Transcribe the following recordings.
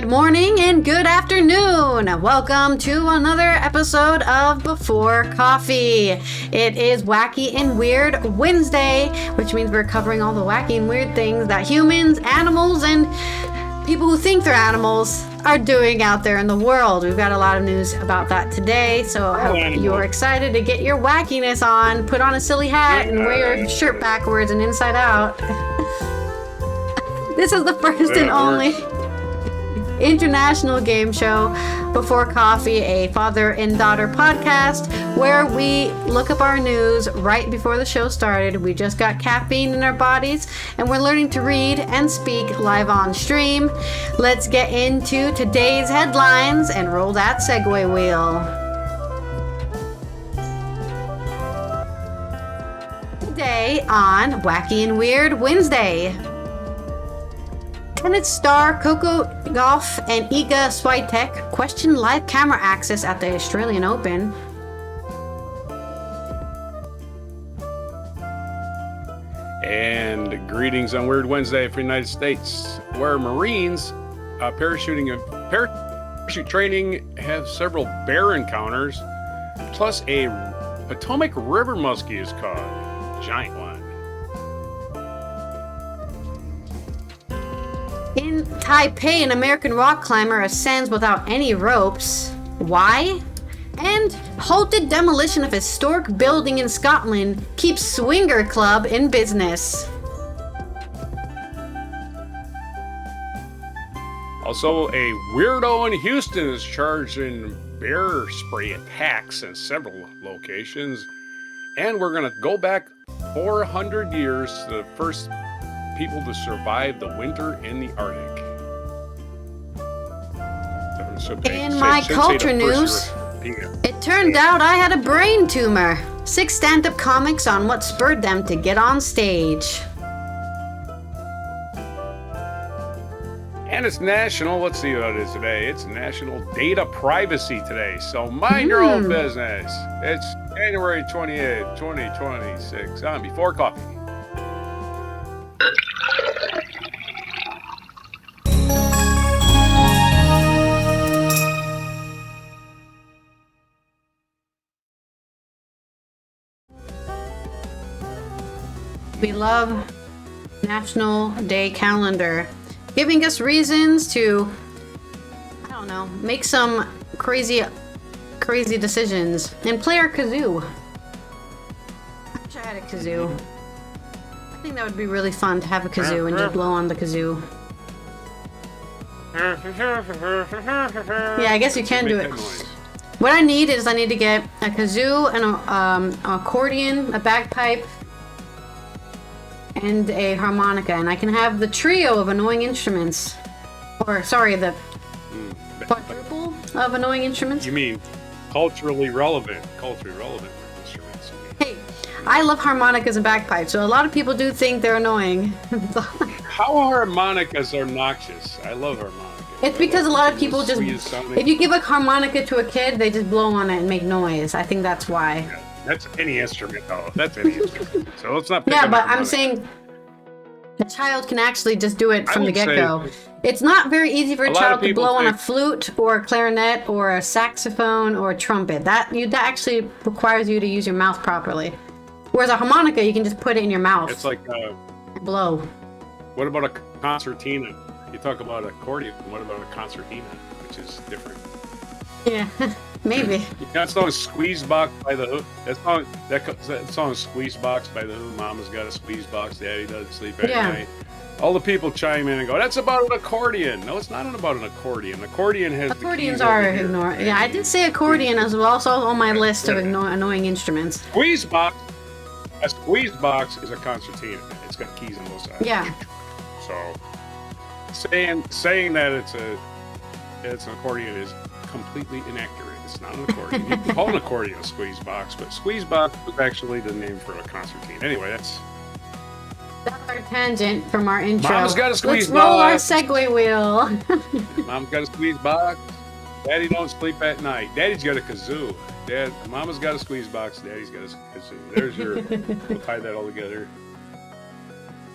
Good morning and good afternoon. Welcome to another episode of Before Coffee. It is Wacky and Weird Wednesday, which means we're covering all the wacky and weird things that humans, animals, and people who think they're animals are doing out there in the world. We've got a lot of news about that today, so I hope you're excited to get your wackiness on, put on a silly hat, and wear your shirt backwards and inside out. This is the first and only international game show, Before Coffee, a father and daughter podcast where we look up our news right before the show started. We just got caffeine in our bodies and we're learning to read and speak live on stream. Let's get into today's headlines and roll that segue wheel. Today on Wacky and Weird Wednesday, tennis star Coco, Gauff, and Swiatek question live camera access at the Australian Open. And greetings on Weird Wednesday for the United States, where Marines parachuting and parachute training have several bear encounters, plus a Potomac River muskie is caught, giant one. In Taipei, an American rock climber ascends without any ropes. Why? And halted demolition of historic building in Scotland keeps swinger club in business. Also, a weirdo in Houston is charged in bear spray attacks in several locations. And we're going to go back 400 years to the first people to survive the winter in the Arctic. In my culture news, it turned out I had a brain tumor. 6 stand-up comics on what spurred them to get on stage. And it's national, let's see what it is today. It's National Data Privacy Today, so mind your own business. It's January 28th, 2026, on Before Coffee. We love National Day calendar, giving us reasons to, I don't know, make some crazy decisions and play our kazoo. I wish I had a kazoo. I think that would be really fun to have a kazoo and just blow on the kazoo. Yeah, I guess you can do it. What I need is I need to get a kazoo and an accordion, a bagpipe, and a harmonica, and I can have the trio of annoying instruments. Or, sorry, the quadruple of annoying instruments. You mean culturally relevant instruments. Hey, I love harmonicas and bagpipes, so a lot of people do think they're annoying. How harmonicas are noxious? I love harmonicas. It's because a lot of people just, if you give a harmonica to a kid, they just blow on it and make noise. I think that's why. Yeah. That's any instrument, though. That's any instrument. So let's not pick Yeah, on but I'm saying a child can actually just do it from the get-go. It's not very easy for a child to blow on a flute or a clarinet or a saxophone or a trumpet. That actually requires you to use your mouth properly. Whereas a harmonica, you can just put it in your mouth. It's like blow. What about a concertina? You talk about accordion. What about a concertina, which is different? Yeah. Maybe. You know that song Squeeze Box by the Who? That song Squeeze Box by the Who. Mama's got a squeeze box, Daddy doesn't sleep at night. All the people chime in and go, that's about an accordion. No, it's not about an accordion. Accordions are ignored. Yeah, I did say accordion as well, also on my list of annoying instruments. A squeeze box is a concertina. It's got keys on both sides. Yeah. So saying that it's an accordion is completely inaccurate. It's not an accordion. You can call an accordion a squeeze box, but squeeze box was actually the name for a concertina. Anyway, that's our tangent from our intro. Mama's got a squeeze box. Let's roll our segue wheel. Mom's got a squeeze box. Daddy don't sleep at night. Daddy's got a kazoo. Mama's got a squeeze box. Daddy's got a kazoo. There's your. We'll tie that all together.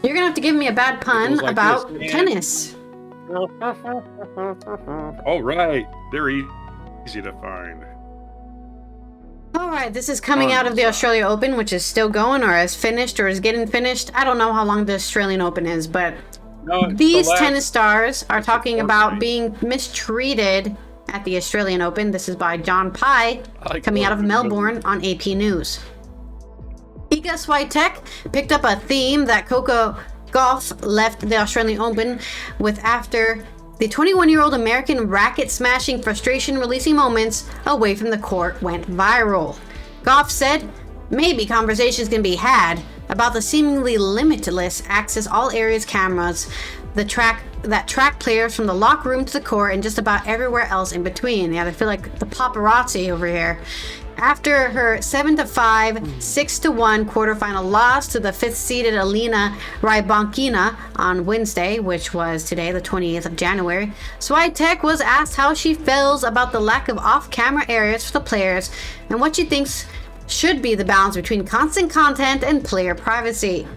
You're gonna have to give me a bad pun about tennis. All right, they're easy to find. All right, this is coming out of the Australia Open, which is still going or is finished or is getting finished. I don't know how long the Australian Open is, but these tennis stars are talking about being mistreated at the Australian Open. This is by John Pye, coming out of Melbourne on AP News. Iga Swiatek picked up a theme that Coco Gauff left the Australian Open with after the 21-year-old American racket-smashing, frustration-releasing moments away from the court went viral. Gauff said, "Maybe conversations can be had about the seemingly limitless access all areas cameras that track players from the locker room to the court and just about everywhere else in between." Yeah, they feel like the paparazzi over here. After her 7-5, 6-1 quarterfinal loss to the 5th-seeded Alina Rybankina on Wednesday, which was today, the 28th of January, Swiatek was asked how she feels about the lack of off-camera areas for the players and what she thinks should be the balance between constant content and player privacy.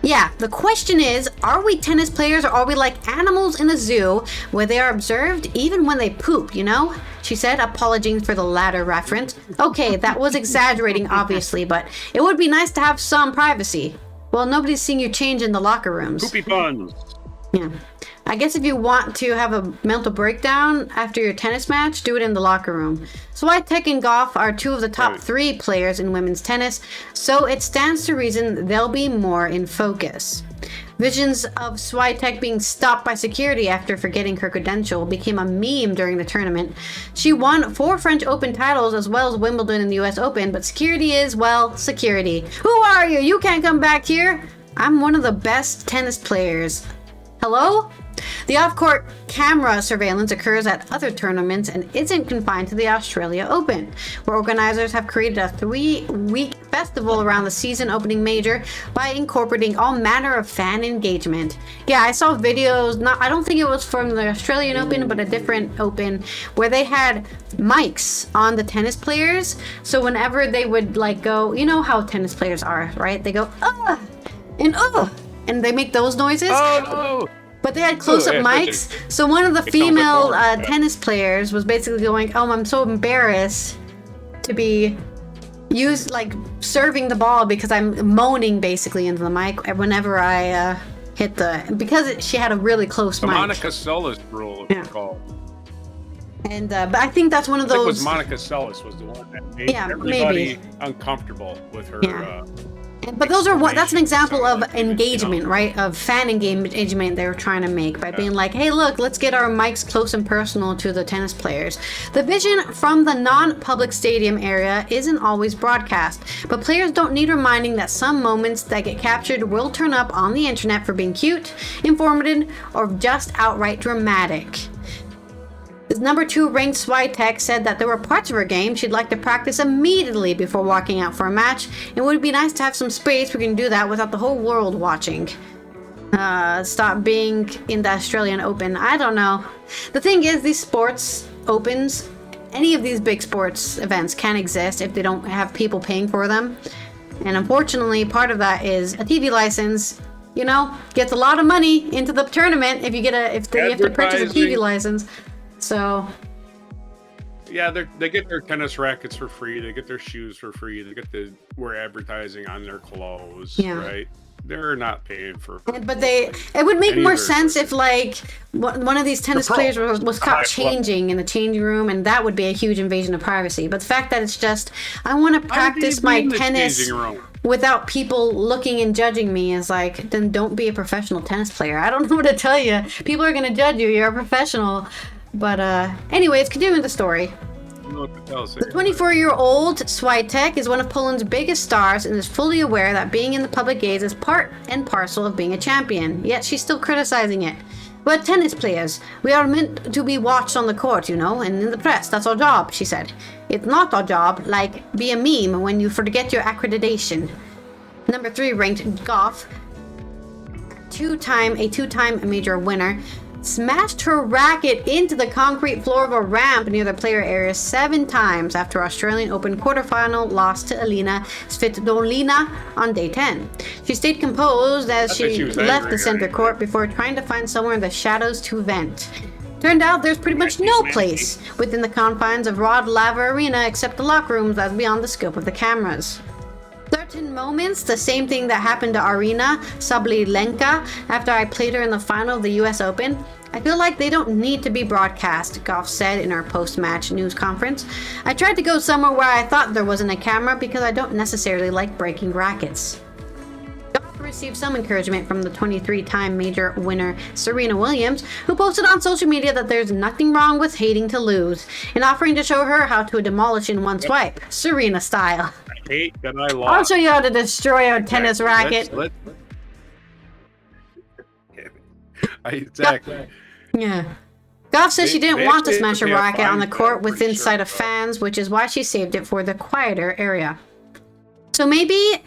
Yeah, the question is, are we tennis players or are we like animals in a zoo where they are observed even when they poop, you know? She said, apologizing for the latter reference. Okay, that was exaggerating, obviously, but it would be nice to have some privacy. Well, nobody's seeing you change in the locker rooms. Poopy buns. Yeah. I guess if you want to have a mental breakdown after your tennis match, do it in the locker room. Swiatek and Gauff are two of the top 3 players in women's tennis, so it stands to reason they'll be more in focus. Visions of Swiatek being stopped by security after forgetting her credential became a meme during the tournament. She won 4 French Open titles as well as Wimbledon and the US Open, but security is, well, security. Who are you? You can't come back here. I'm one of the best tennis players. Hello? The off-court camera surveillance occurs at other tournaments and isn't confined to the Australia Open, where organizers have created a 3-week festival around the season opening major by incorporating all manner of fan engagement. Yeah, I saw videos, I don't think it was from the Australian Open, but a different Open, where they had mics on the tennis players, so whenever they would like go, you know how tennis players are, right? They go, and they make those noises. Oh! But they had close-up mics, so one of the female tennis players was basically going, "Oh, I'm so embarrassed to be serving the ball because I'm moaning basically into the mic whenever I hit because she had a really close mic." Monica Seles rule, it's called. And but I think that's one of those. I think it was Monica Seles was the one that made everybody uncomfortable with her. Yeah. But that's an example of engagement, right? Of fan engagement they were trying to make by being like, hey, look, let's get our mics close and personal to the tennis players. The vision from the non-public stadium area isn't always broadcast, but players don't need reminding that some moments that get captured will turn up on the internet for being cute, informative, or just outright dramatic. The number 2 ranked Swiatek said that there were parts of her game she'd like to practice immediately before walking out for a match. It would be nice to have some space where we can do that without the whole world watching. Stop being in the Australian Open. I don't know. The thing is, these sports opens, any of these big sports events can exist if they don't have people paying for them. And unfortunately, part of that is a TV license. You know, gets a lot of money into the tournament if you have to purchase a TV license. So, yeah, they get their tennis rackets for free. They get their shoes for free. They get to wear advertising on their clothes, right? They're not paying for. But it would make more sense if like one of these tennis players was caught changing in the changing room, and that would be a huge invasion of privacy. But the fact that it's just I want to practice my tennis without people looking and judging me is like, then don't be a professional tennis player. I don't know what to tell you. People are going to judge you. You're a professional. But anyways, continuing the story. The 24-year-old Swiatek is one of Poland's biggest stars and is fully aware that being in the public gaze is part and parcel of being a champion, yet she's still criticizing it. We're tennis players. We are meant to be watched on the court, you know, and in the press. That's our job, she said. It's not our job, like be a meme when you forget your accreditation. Number 3 ranked Gauff, a two-time major winner, smashed her racket into the concrete floor of a ramp near the player area 7 times after Australian Open quarterfinal loss to Alina Svitolina on day 10. She stayed composed as she left the center court before trying to find somewhere in the shadows to vent. Turned out there's pretty much no place within the confines of Rod Laver Arena except the locker rooms that's beyond the scope of the cameras. Certain moments, the same thing that happened to Arina Sablilenka after I played her in the final of the US Open, I feel like they don't need to be broadcast, Gauff said in her post-match news conference. I tried to go somewhere where I thought there wasn't a camera because I don't necessarily like breaking rackets. Gauff received some encouragement from the 23-time major winner Serena Williams, who posted on social media that there's nothing wrong with hating to lose, and offering to show her how to demolish in one swipe, Serena style. Hate that I lost. I'll show you how to destroy a tennis racket. Exactly. Yeah. Gauff says she didn't want to smash a racket on the court within sight of fans, which is why she saved it for the quieter area. So maybe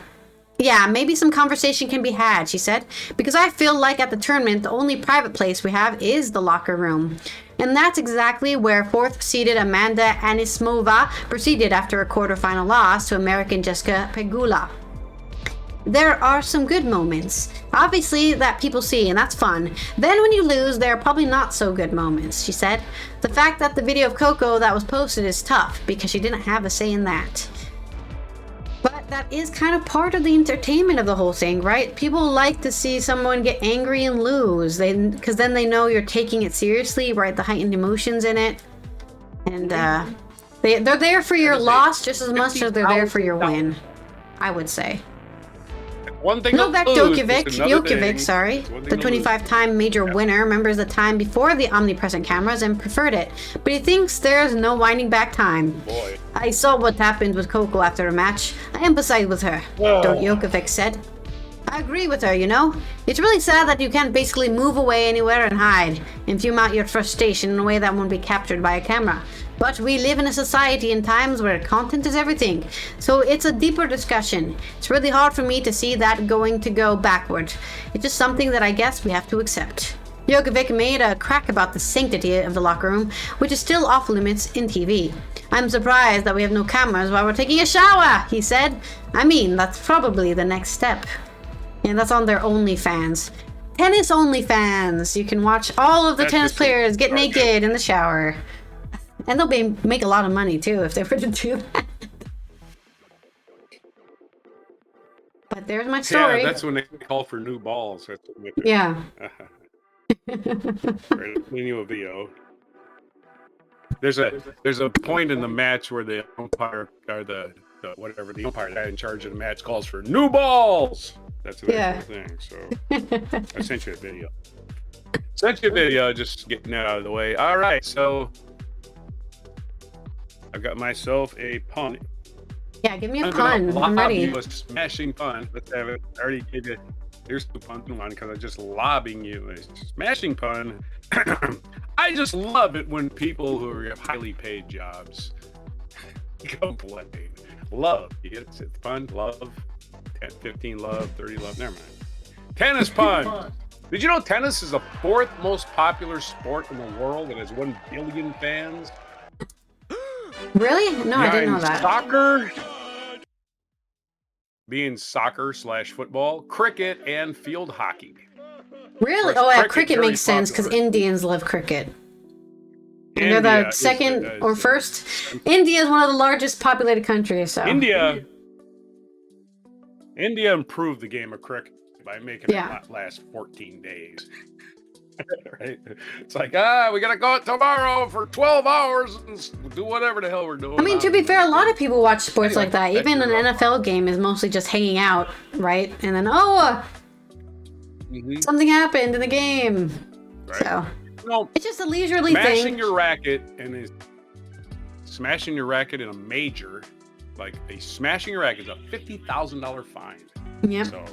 some conversation can be had, she said, because I feel like at the tournament, the only private place we have is the locker room. And that's exactly where 4th-seeded Amanda Anisimova proceeded after a quarterfinal loss to American Jessica Pegula. There are some good moments, obviously, that people see, and that's fun. Then when you lose, there are probably not so good moments, she said. The fact that the video of Coco that was posted is tough, because she didn't have a say in that. But that is kind of part of the entertainment of the whole thing, right? People like to see someone get angry and lose, because then they know you're taking it seriously, right? The heightened emotions in it. And they're there for your loss just as much as they're there for your win, I would say. One thing Novak Djokovic, the 25-time major winner, remembers the time before the omnipresent cameras and preferred it, but he thinks there's no winding back time. Boy. I saw what happened with Coco after a match. I empathize with her, Djokovic said. I agree with her, you know? It's really sad that you can't basically move away anywhere and hide and fume out your frustration in a way that won't be captured by a camera. But we live in a society in times where content is everything, so it's a deeper discussion. It's really hard for me to see that going to go backward. It's just something that I guess we have to accept. Djokovic made a crack about the sanctity of the locker room, which is still off limits in TV. I'm surprised that we have no cameras while we're taking a shower, he said. I mean, that's probably the next step. And that's on their OnlyFans. Tennis OnlyFans. You can watch all of the tennis players get naked in the shower. And they'll make a lot of money, too, if they were to do that. But there's my story. Yeah, that's when they call for new balls. Yeah. Clean you a video. There's a point in the match where the umpire, or the umpire guy in charge of the match calls for new balls. That's the actual thing. So I sent you a video. Just getting that out of the way. All right, so I've got myself a pun. Yeah, give me a pun. I'm ready. A smashing pun. Let's have it. I already gave you. Here's the pun one because I'm just lobbing you a smashing pun. I just love it when people who have highly paid jobs complain. Love. It's fun. Love. 10, 15 love. 30 love. Never mind. Tennis pun. Did you know tennis is the 4th most popular sport in the world and has 1 billion fans? Really? No, I didn't know that. Soccer, being soccer/football, cricket, and field hockey. Really? Oh, yeah, cricket makes sense because Indians love cricket. And they're the second or first. India is one of the largest populated countries. So India improved the game of cricket by making it last 14 days. Right? It's like, we gotta go out tomorrow for 12 hours and do whatever the hell we're doing. I mean, to be fair, a lot of people watch sports like that. Even an NFL game is mostly just hanging out, right? And then, something happened in the game. Right. So, it's just a leisurely thing. Smashing your racket in a major, like smashing your racket is a $50,000 fine. Yep. So,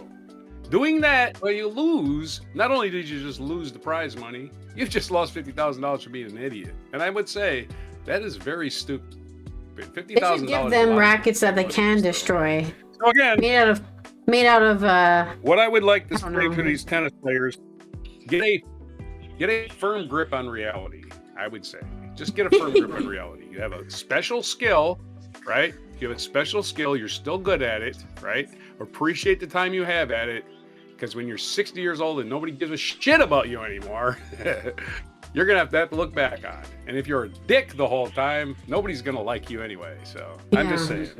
doing that when you lose, not only did you just lose the prize money, you've just lost $50,000 for being an idiot. And I would say that is very stupid. $50,000. They should give them rackets that they can destroy. So again, made out of what I would like to say to these tennis players, get a get a firm grip on reality, I would say. Just get a firm grip on reality. You have a special skill, right? You have a special skill. You're still good at it, right? Appreciate the time you have at it. Because when you're 60 years old and nobody gives a shit about you anymore, you're going to have to look back on. And if you're a dick the whole time, nobody's going to like you anyway. So I'm just saying,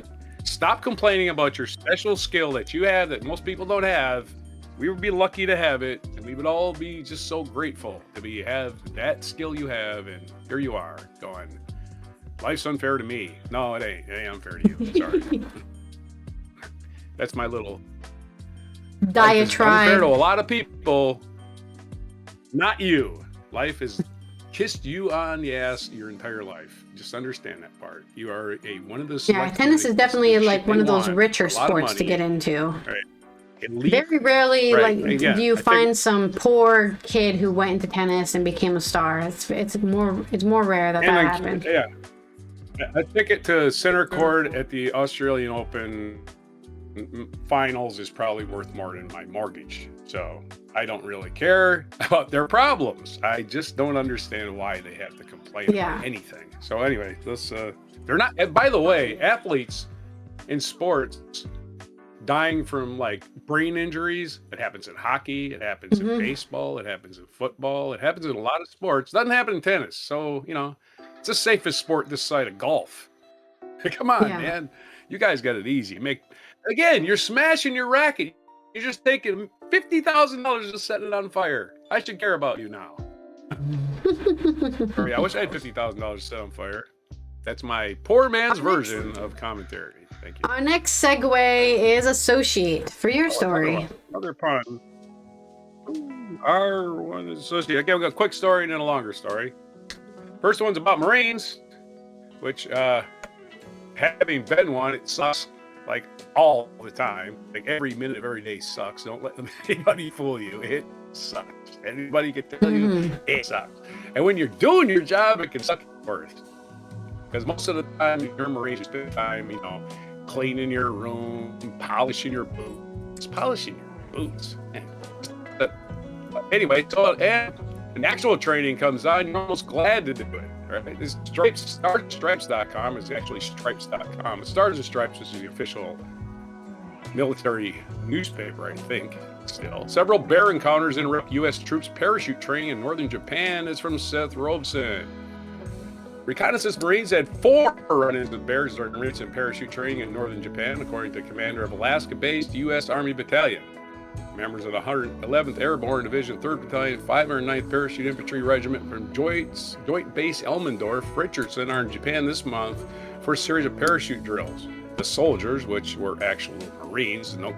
stop complaining about your special skill that you have that most people don't have. We would be lucky to have it, and we would all be just so grateful to have that skill you have, and here you are going, life's unfair to me. No, it ain't. It ain't unfair to you. Sorry. That's my little diatribe. Unfair to a lot of people, not you. Life has kissed you on the ass your entire life. Just understand that part. You are one of those. Yeah, tennis is definitely like one of those richer sports to get into. Right. Very rarely, do you find some poor kid who went into tennis and became a star. It's more rare that happens. Yeah, a ticket to center court at the Australian Open finals is probably worth more than my mortgage. So I don't really care about their problems. I just don't understand why they have to complain about anything. So anyway, they're not. And by the way, athletes in sports dying from like brain injuries. It happens in hockey. It happens in baseball. It happens in football. It happens in a lot of sports. Doesn't happen in tennis. So, it's the safest sport this side of golf. Come on, man. You guys got it easy. You're smashing your racket. You're just taking $50,000 to set it on fire. I should care about you now. I wish I had $50,000 to set on fire. That's my poor man's version of commentary. Thank you. Our next segue is associate for your story. Another pun. R1 is associate. Okay, we've got a quick story and then a longer story. First one's about Marines, which, having been one, it sucks like all the time. Like every minute of every day sucks. Don't let anybody fool you. It sucks. Anybody can tell you it sucks. And when you're doing your job, it can suck worse. Because most of the time, you're Marines, you spend time, cleaning your room, polishing your boots. But anyway, and actual training comes on, you're almost glad to do it. Right? This Stripes.com is actually Stripes.com. It Stars and Stripes, which is the official military newspaper, I think. Still, several bear encounters interrupt U.S. troops parachute training in northern Japan. Is from Seth Robeson. Reconnaissance Marines had 4 run-ins with bears during recent parachute training in northern Japan, according to commander of Alaska-based U.S. Army Battalion. Members of the 111th Airborne Division, 3rd Battalion, 509th Parachute Infantry Regiment from Joint Base Elmendorf, Richardson, are in Japan this month for a series of parachute drills. The soldiers, which were actual Marines, don't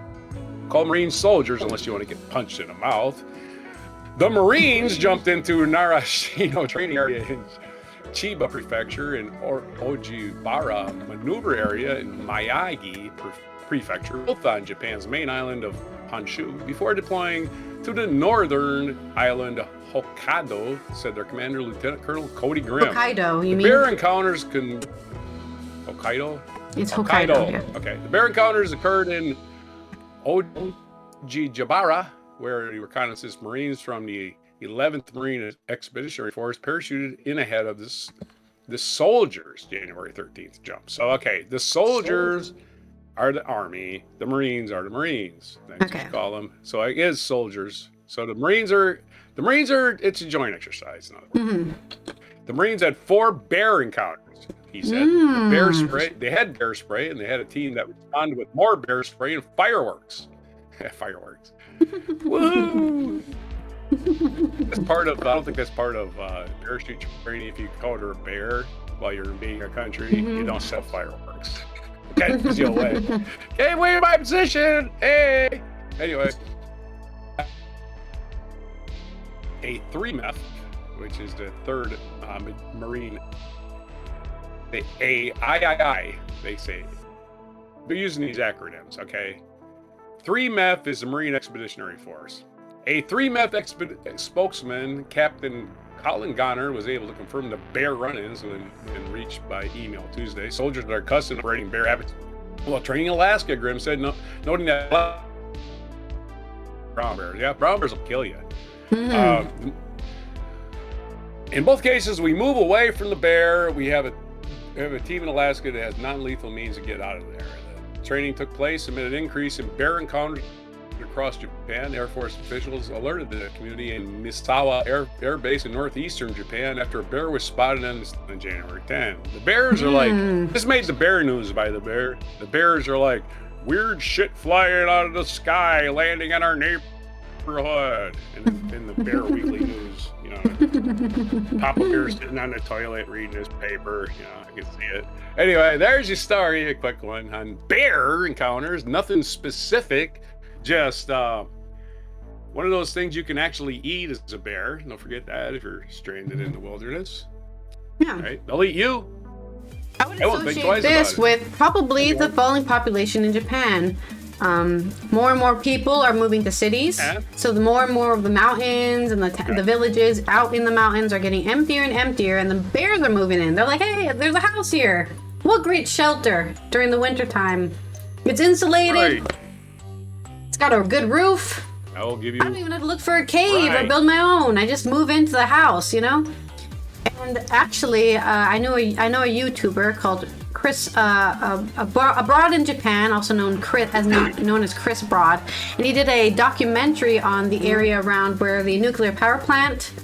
call Marines soldiers unless you want to get punched in the mouth. The Marines jumped into Narashino training area in Chiba Prefecture and Ojibara Maneuver Area in Miyagi Prefecture, both on Japan's main island of Honshu, before deploying to the northern island Hokkaido, said their commander, Lieutenant Colonel Cody Grimm. Hokkaido, you mean? Bear encounters can... Hokkaido? It's Hokkaido. Yeah. Okay. The bear encounters occurred in Ojibara, where the reconnaissance Marines from the 11th Marine Expeditionary Force parachuted in ahead of the soldiers' January 13th jump. So, okay, the soldiers are the Army, the Marines are the Marines. That's what you call them. So it is soldiers. So the Marines are, it's a joint exercise. The Marines had 4 bear encounters, he said. The bear spray, they had bear spray, and they had a team that responded with more bear spray and fireworks. Fireworks. Woo! That's part of, I don't think that's part of parachute training. If you encounter a bear while you're being a country, you don't set fireworks. Okay, because you'll win. Okay, wait in my position. Hey. Anyway, a 3MEF, which is the 3rd Marine, the AIII, they say. They're using these acronyms, okay? 3MEF is the Marine Expeditionary Force. A 3MEF spokesman, Captain Colin Goner, was able to confirm the bear run-ins when reached by email Tuesday. Soldiers that are accustomed to operating bear habits while training in Alaska, Grimm said, noting that brown bears. Yeah, brown bears will kill you. In both cases, we move away from the bear. We have a team in Alaska that has non-lethal means to get out of there. The training took place amid an increase in bear encounters across Japan. Air Force officials alerted the community in Misawa Air Base in northeastern Japan after a bear was spotted on January 10. The bears are like, this made the bear news by the bear. The bears are like, weird shit flying out of the sky, landing in our neighborhood. In the Bear Weekly News, you know, Papa Bear sitting on the toilet reading his paper, you know, I can see it. Anyway, there's your story, a quick one on bear encounters. Nothing specific, just one of those things you can actually eat as a bear. Don't forget that if you're stranded in the wilderness. Yeah. Right? They'll eat you. I would associate this with probably the falling population in Japan. More and more people are moving to cities, so the more and more of the mountains and the villages out in the mountains are getting emptier and emptier, and the bears are moving in. They're like, hey, there's a house here. What great shelter during the winter time. It's insulated. Right. It's got a good roof. I will give you. I don't even have to look for a cave or build my own. I just move into the house, you know. And actually, I know a YouTuber called Chris, Abroad in Japan, also known as Chris Broad, and he did a documentary on the area around where the nuclear power plant,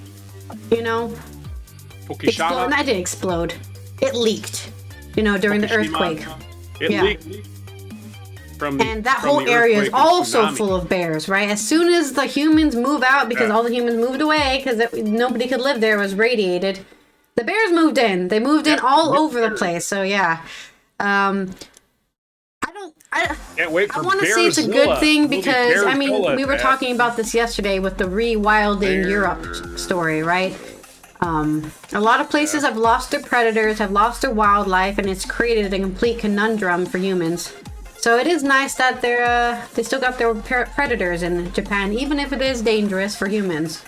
you know, exploded. That didn't explode. It leaked, you know, during the earthquake. It leaked. And that whole area is also full of bears, right? As soon as the humans move out, because all the humans moved away because nobody could live there, it was radiated. The bears moved in. They moved in all over the place. So yeah, I want to say it's a good thing because I mean we were talking about this yesterday with the rewilding Europe story, right? A lot of places have lost their predators, have lost their wildlife, and it's created a complete conundrum for humans. So it is nice that they still got their predators in Japan, even if it is dangerous for humans.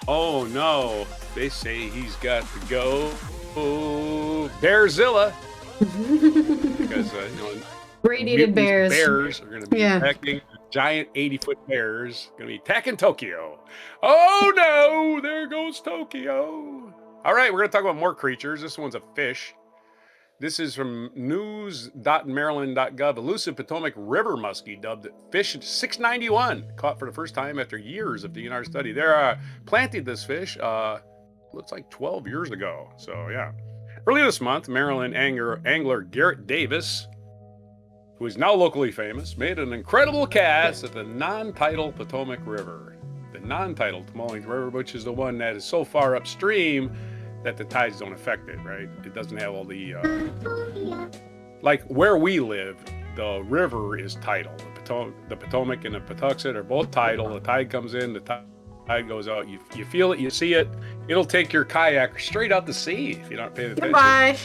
Oh no. They say he's got to go Bearzilla. Because, you know, radiated bears are going to be attacking giant 80-foot bears. Going to be attacking Tokyo. Oh no, there goes Tokyo. All right, we're going to talk about more creatures. This one's a fish. This is from news.maryland.gov. Elusive Potomac River muskie dubbed fish 691, caught for the first time after years of DNR study. They're planted this fish. Looks like 12 years ago. So yeah. Earlier this month, Maryland angler Garrett Davis, who is now locally famous, made an incredible cast at the non-tidal Potomac River. The non-tidal Potomac River, which is the one that is so far upstream that the tides don't affect it, right? It doesn't have all the, like where we live, the river is tidal. The Potomac and the Patuxent are both tidal. The tide comes in, the tide goes out. You feel it, you see it. It'll take your kayak straight out to sea if you don't pay attention. Goodbye.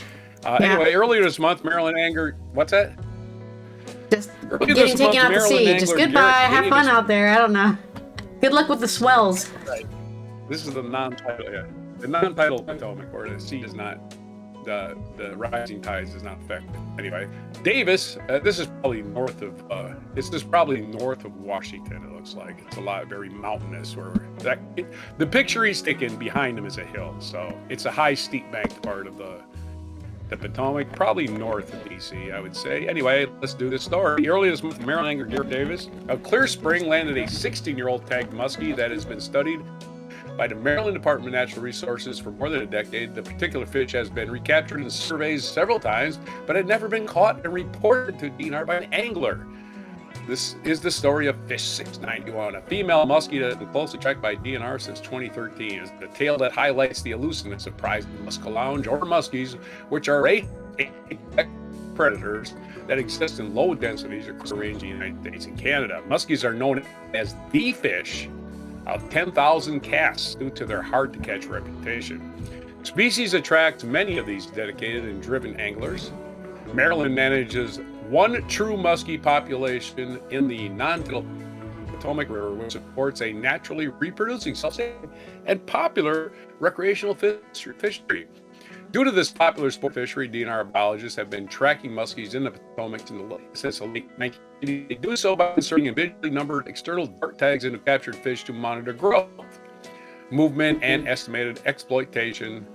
Anyway, earlier this month, Maryland angler, what's that? Just getting taken out to sea. Just goodbye. Have fun out there. I don't know. Good luck with the swells. Right. This is the non-tidal, the non-tidal Potomac, where the sea is not, the rising tides does not affect it. Anyway, Davis, this is probably north of Washington. It looks like it's very mountainous. The picture he's taken behind him is a hill, so it's a high, steep banked part of the Potomac, probably north of DC, I would say. Anyway, let's do this story. Earlier this month, Maryland angler Garrett Davis of Clear Spring landed a 16-year-old tagged muskie that has been studied by the Maryland Department of Natural Resources for more than a decade. The particular fish has been recaptured in surveys several times, but had never been caught and reported to DNR by an angler. This is the story of Fish 691, a female muskie that has been closely tracked by DNR since 2013. It's the tale that highlights the elusiveness of prized muskellunge or muskies, which are predators that exist in low densities across the range of the United States and Canada. Muskies are known as the fish of 10,000 casts due to their hard-to-catch reputation. Species attracts many of these dedicated and driven anglers. Maryland manages one true muskie population in the non-tidal Potomac River, which supports a naturally reproducing, self-sustaining, and popular recreational fishery. Due to this popular sport fishery, DNR biologists have been tracking muskies in the Potomac since the late 1980s. They do so by inserting individually numbered external dart tags into captured fish to monitor growth. movement, and estimated exploitation,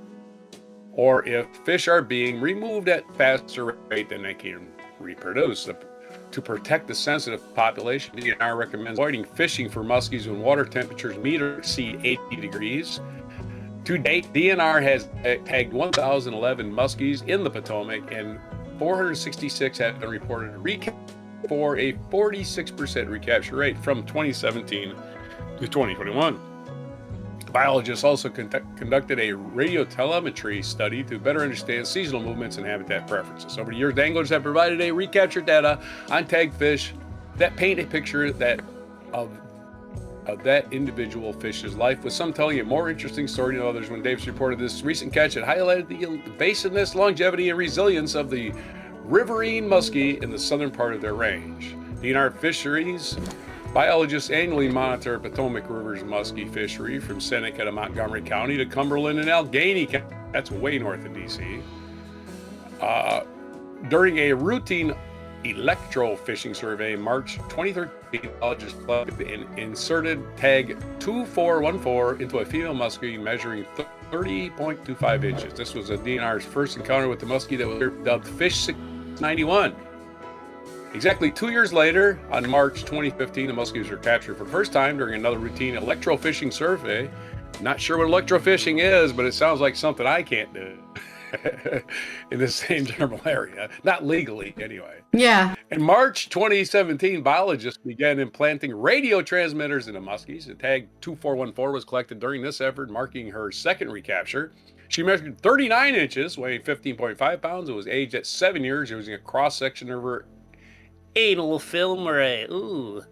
or if fish are being removed at faster rate than they can reproduce. To protect the sensitive population, DNR recommends avoiding fishing for muskies when water temperatures meet or exceed 80 degrees. To date, DNR has tagged 1,011 muskies in the Potomac, and 466 have been reported for a 46% recapture rate from 2017 to 2021. Biologists also conducted a radiotelemetry study to better understand seasonal movements and habitat preferences. Over the years, anglers have provided a recapture data on tagged fish that paint a picture of that individual fish's life, with some telling a more interesting story than others. When Davis reported this recent catch, it highlighted the invasiveness, longevity, and resilience of the riverine muskie in the southern part of their range. DNR Fisheries biologists annually monitor Potomac River's muskie fishery from Seneca to Montgomery County to Cumberland and Allegheny County. That's way north of D.C. During a routine electro-fishing survey in March 2013, biologists collected and inserted tag 2414 into a female muskie measuring 30.25 inches. This was a DNR's first encounter with the muskie that was dubbed Fish 691. Exactly 2 years later, on March 2015, the muskies were captured for the first time during another routine electrofishing survey. Not sure what electrofishing is, but it sounds like something I can't do in the same general area. Not legally, anyway. Yeah. In March 2017, biologists began implanting radio transmitters into muskies. A tag 2414 was collected during this effort, marking her second recapture. She measured 39 inches, weighing 15.5 pounds, and was aged at 7 years, using a cross-section of her anal fin ray. Ooh,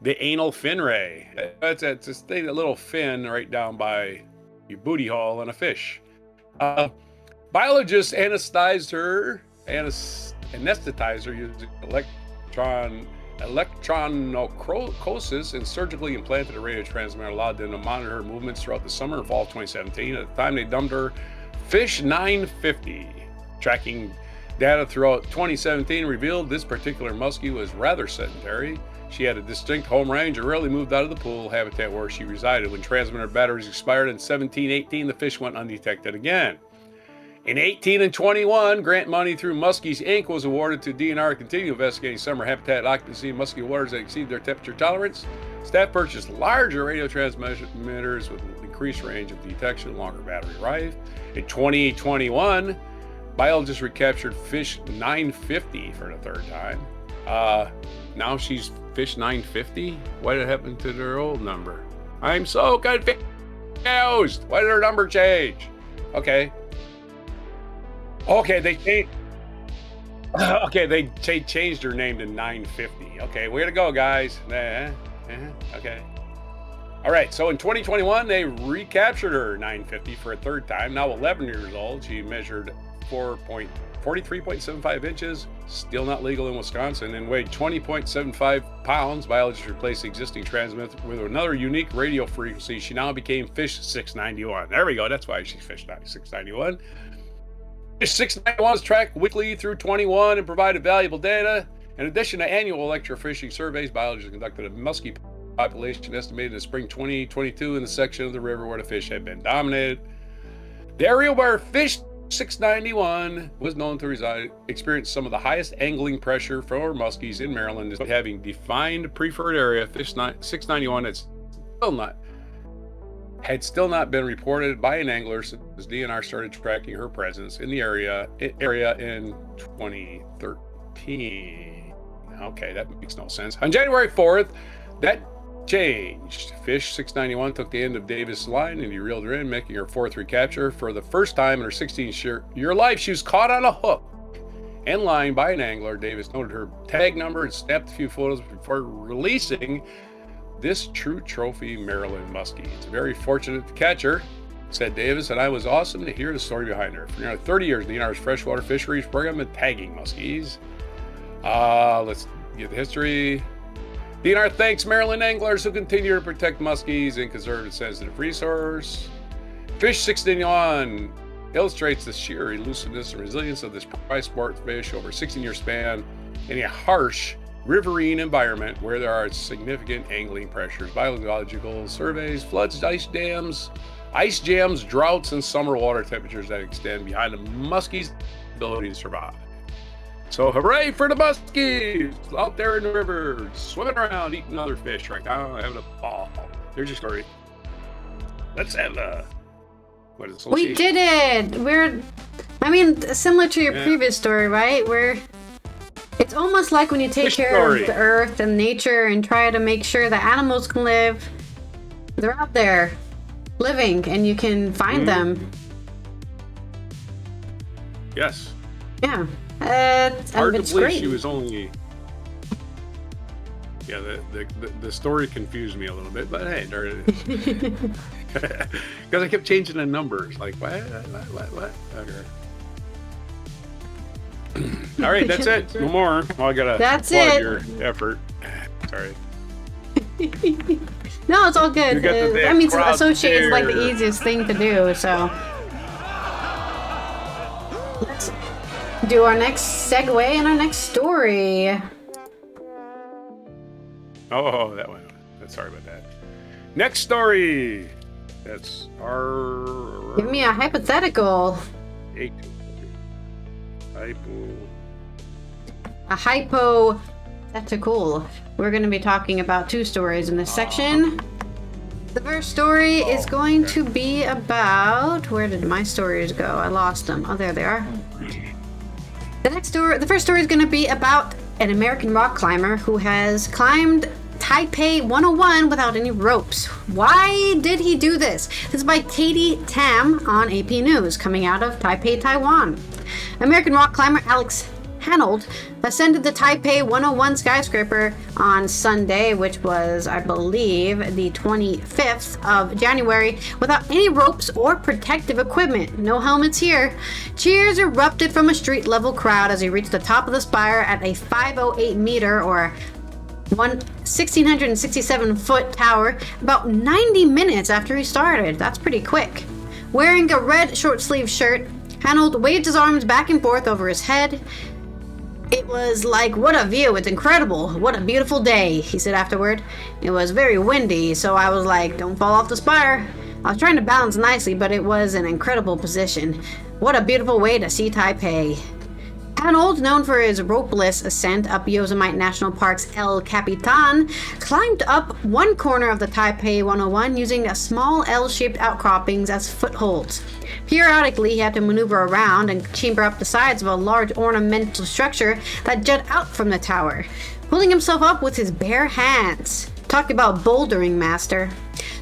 the anal fin ray. That's just a little fin right down by your booty hole on a fish. Biologists anesthetized her using electronocosis and surgically implanted a radio transmitter, allowed them to monitor her movements throughout the summer and fall of 2017. At the time, they dubbed her Fish 950. Tracking data throughout 2017 revealed this particular muskie was rather sedentary. She had a distinct home range and rarely moved out of the pool habitat where she resided. When transmitter batteries expired in 17-18, the fish went undetected again. In 18 and 21, grant money through Muskies Inc. was awarded to DNR to continue investigating summer habitat occupancy in muskie waters that exceed their temperature tolerance. Staff purchased larger radio transmitters with increased range of detection, longer battery life. In 2021, biologists recaptured Fish 950 for the third time. Now she's Fish 950? What did happen to their old number? I'm so confused. Why did her number change? Okay, they changed. They changed her name to 950. Okay, way to go, guys. Okay. All right, so in 2021, they recaptured her 950 for a third time. Now 11 years old, she measured 43.75 inches, still not legal in Wisconsin, and weighed 20.75 pounds. Biologists replaced the existing transmitter with another unique radio frequency. She now became Fish 691. There we go. That's why she's Fish 691. Fish 691 was tracked weekly through 21 and provided valuable data. In addition to annual electrofishing surveys, biologists conducted a muskie population estimated in spring 2022 in the section of the river where the fish had been dominated. The area where Fish 691 was known to reside experienced some of the highest angling pressure for muskies in Maryland, having defined preferred area. Fish 691 had still not been reported by an angler since DNR started tracking her presence in the area in 2013. Okay, that makes no sense. On January 4th, that changed. Fish 691 took the end of Davis' line and he reeled her in, making her fourth recapture. For the first time in her 16-year life, she was caught on a hook and line by an angler. Davis noted her tag number and snapped a few photos before releasing this true trophy Maryland muskie. It's very fortunate to catch her, said Davis, and I was awesome to hear the story behind her. For nearly 30 years, DNR's freshwater fisheries program been tagging muskies. Let's get the history. DNR thanks Maryland anglers who continue to protect muskies and conserve a sensitive resource. Fish 691 illustrates the sheer elusiveness and resilience of this prize sport fish over a 16-year span in a harsh riverine environment where there are significant angling pressures, biological surveys, floods, ice jams, droughts, and summer water temperatures that extend behind the muskie's ability to survive. So hooray for the muskies out there in the river, swimming around, eating other fish right now, having a ball. There's your story. Let's have what is it? We did it. Similar to your previous story, right? It's almost like when you take care of the earth and nature and try to make sure that animals can live. They're out there living and you can find them. Yes. Yeah. Hard to believe great. she was only... Yeah, the story confused me a little bit, but hey, there it is. Because I kept changing the numbers. Like, what? Okay. All right, that's it. No more. Well, I gotta applaud your effort. Sorry. No, it's all good. Associate is like the easiest thing to do, so. Let's do our next segue and our next story. Oh, that one. Sorry about that. Next story. That's our... Give me a hypothetical. A hypothetical. We're going to be talking about two stories in this section. The first story is going to be about... Where did my stories go? I lost them. Oh, there they are. The first story is going to be about an American rock climber who has climbed Taipei 101 without any ropes. Why did he do this? This is by Katie Tam on AP News, coming out of Taipei, Taiwan. American rock climber Alex Hanold ascended the Taipei 101 skyscraper on Sunday, which was, I believe, the 25th of January, without any ropes or protective equipment. No helmets here. Cheers erupted from a street-level crowd as he reached the top of the spire at a 508 meter or 1,667 foot tower about 90 minutes after he started. That's pretty quick. Wearing a red short-sleeved shirt, Hanold waved his arms back and forth over his head. It was like, what a view, it's incredible, what a beautiful day, he said afterward. It was very windy, so I was like, don't fall off the spire. I was trying to balance nicely, but it was an incredible position. What a beautiful way to see Taipei. Hanold, known for his ropeless ascent up Yosemite National Park's El Capitan, climbed up one corner of the Taipei 101 using a small L-shaped outcroppings as footholds. Periodically, he had to maneuver around and chamber up the sides of a large ornamental structure that jut out from the tower, pulling himself up with his bare hands. Talk about bouldering, master.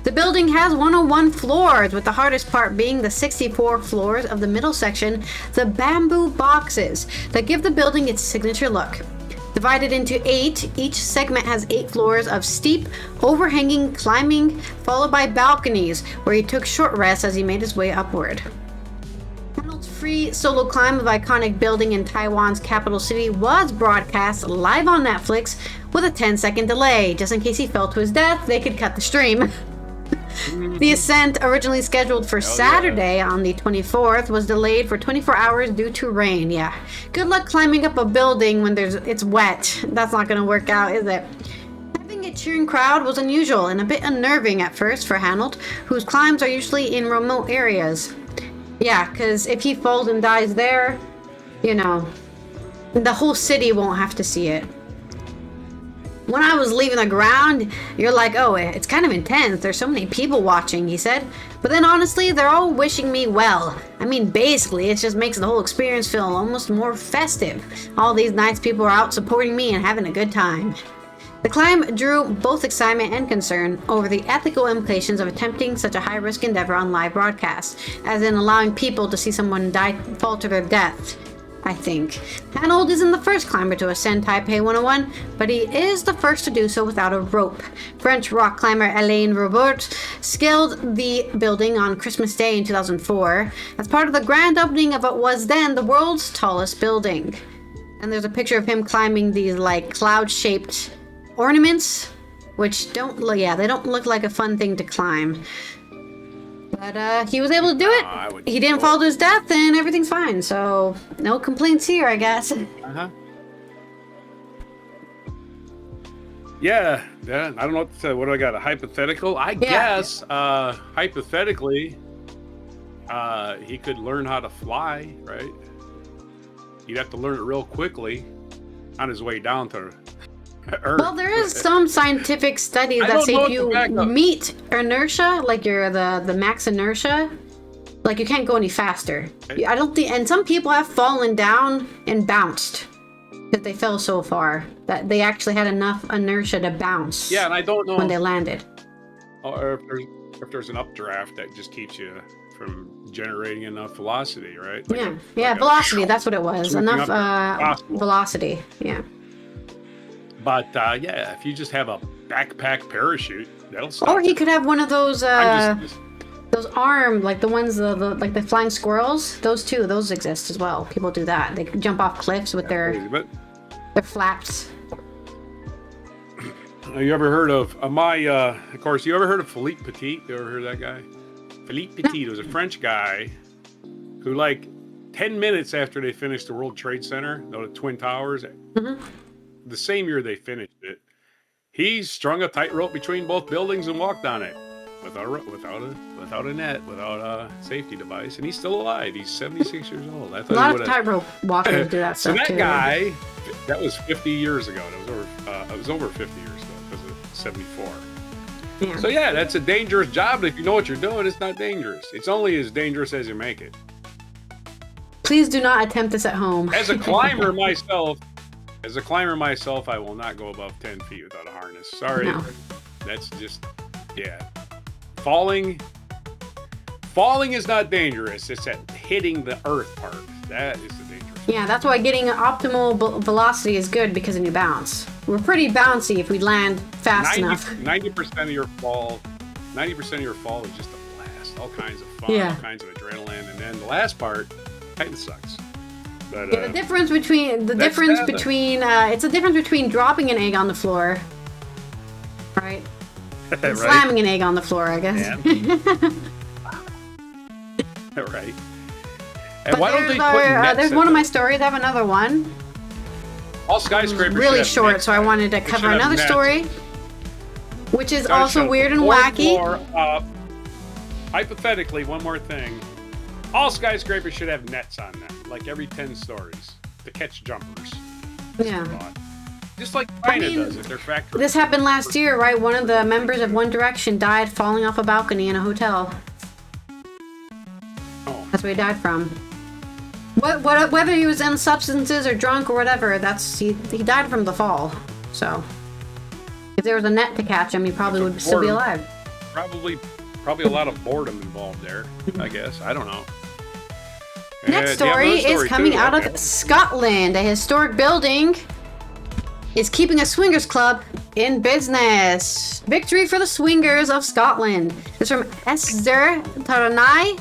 The building has 101 floors, with the hardest part being the 64 floors of the middle section, the bamboo boxes, that give the building its signature look. Divided into 8, each segment has 8 floors of steep, overhanging climbing, followed by balconies, where he took short rests as he made his way upward. Hanold's free solo climb of iconic building in Taiwan's capital city was broadcast live on Netflix with a 10-second delay. Just in case he fell to his death, they could cut the stream. The ascent, originally scheduled for Saturday on the 24th, was delayed for 24 hours due to rain. Yeah. Good luck climbing up a building when it's wet. That's not going to work out, is it? Having a cheering crowd was unusual and a bit unnerving at first for Hanold, whose climbs are usually in remote areas. Yeah, because if he falls and dies there, the whole city won't have to see it. When I was leaving the ground, you're like, oh, it's kind of intense. There's so many people watching, he said. But then honestly, they're all wishing me well. I mean, basically, it just makes the whole experience feel almost more festive. All these nice people are out supporting me and having a good time. The climb drew both excitement and concern over the ethical implications of attempting such a high-risk endeavor on live broadcast, as in allowing people to see someone fall to their death. I think. Hanold isn't the first climber to ascend Taipei 101, but he is the first to do so without a rope. French rock climber Alain Robert scaled the building on Christmas Day in 2004 as part of the grand opening of what was then the world's tallest building. And there's a picture of him climbing these like cloud-shaped ornaments, which they don't look like a fun thing to climb. But he was able to do it. He didn't fall to his death, and everything's fine. So no complaints here, I guess. Yeah. I don't know what to say. What do I got? A hypothetical? I guess, hypothetically, he could learn how to fly, right? He'd have to learn it real quickly on his way down to Earth. Well, there is some scientific studies that say if you meet inertia, like you're the max inertia, like you can't go any faster. I don't think, and some people have fallen down and bounced because they fell so far that they actually had enough inertia to bounce. Yeah, and I don't know when they landed. Or if there's an updraft that just keeps you from generating enough velocity, right? Velocity. That's what it was. Enough velocity. Yeah. But if you just have a backpack parachute, that'll stop. Or he could have one of those arm, like the ones like the flying squirrels. Those exist as well. People do that. They jump off cliffs with their flaps. You ever heard of of course, you ever heard of Philippe Petit? You ever heard of that guy? Philippe Petit was a French guy who, like, 10 minutes after they finished the World Trade Center, the Twin Towers, the same year they finished it, he strung a tightrope between both buildings and walked on it without a net, without a safety device, and he's still alive. He's 76 years old. A lot of tightrope walkers do that stuff so that too. Guy, that was 50 years ago. It was over 50 years ago because of 74. Yeah. So that's a dangerous job, but if you know what you're doing, it's not dangerous. It's only as dangerous as you make it. Please do not attempt this at home. As a climber myself, I will not go above 10 feet without a harness. Sorry. No. That's just, Falling is not dangerous. It's at hitting the earth part. That is the dangerous part. Yeah, that's why getting optimal velocity is good, because then you bounce. We're pretty bouncy if we land fast enough. 90% of your fall is just a blast. All kinds of fun, all kinds of adrenaline, and then the last part kind of sucks. But the difference between it's the difference between dropping an egg on the floor, right? And slamming an egg on the floor, I guess. Right. And but why don't they put nets there's one of my stories. I have another one. All skyscrapers really short, so I wanted to cover another story, which is also weird and wacky. Hypothetically, one more thing. All skyscrapers should have nets on them, like every 10 stories, to catch jumpers. Yeah. Just like China does at their factory. This happened last year, right? One of the members of One Direction died falling off a balcony in a hotel. Oh. That's where he died from. Whether he was in substances or drunk or whatever, he died from the fall. So, if there was a net to catch him, he probably would still be alive. Probably a lot of boredom involved there, I guess. I don't know. Next story is coming out of Scotland. A historic building is keeping a swingers club in business. Victory for the swingers of Scotland. It's from Esther Taranai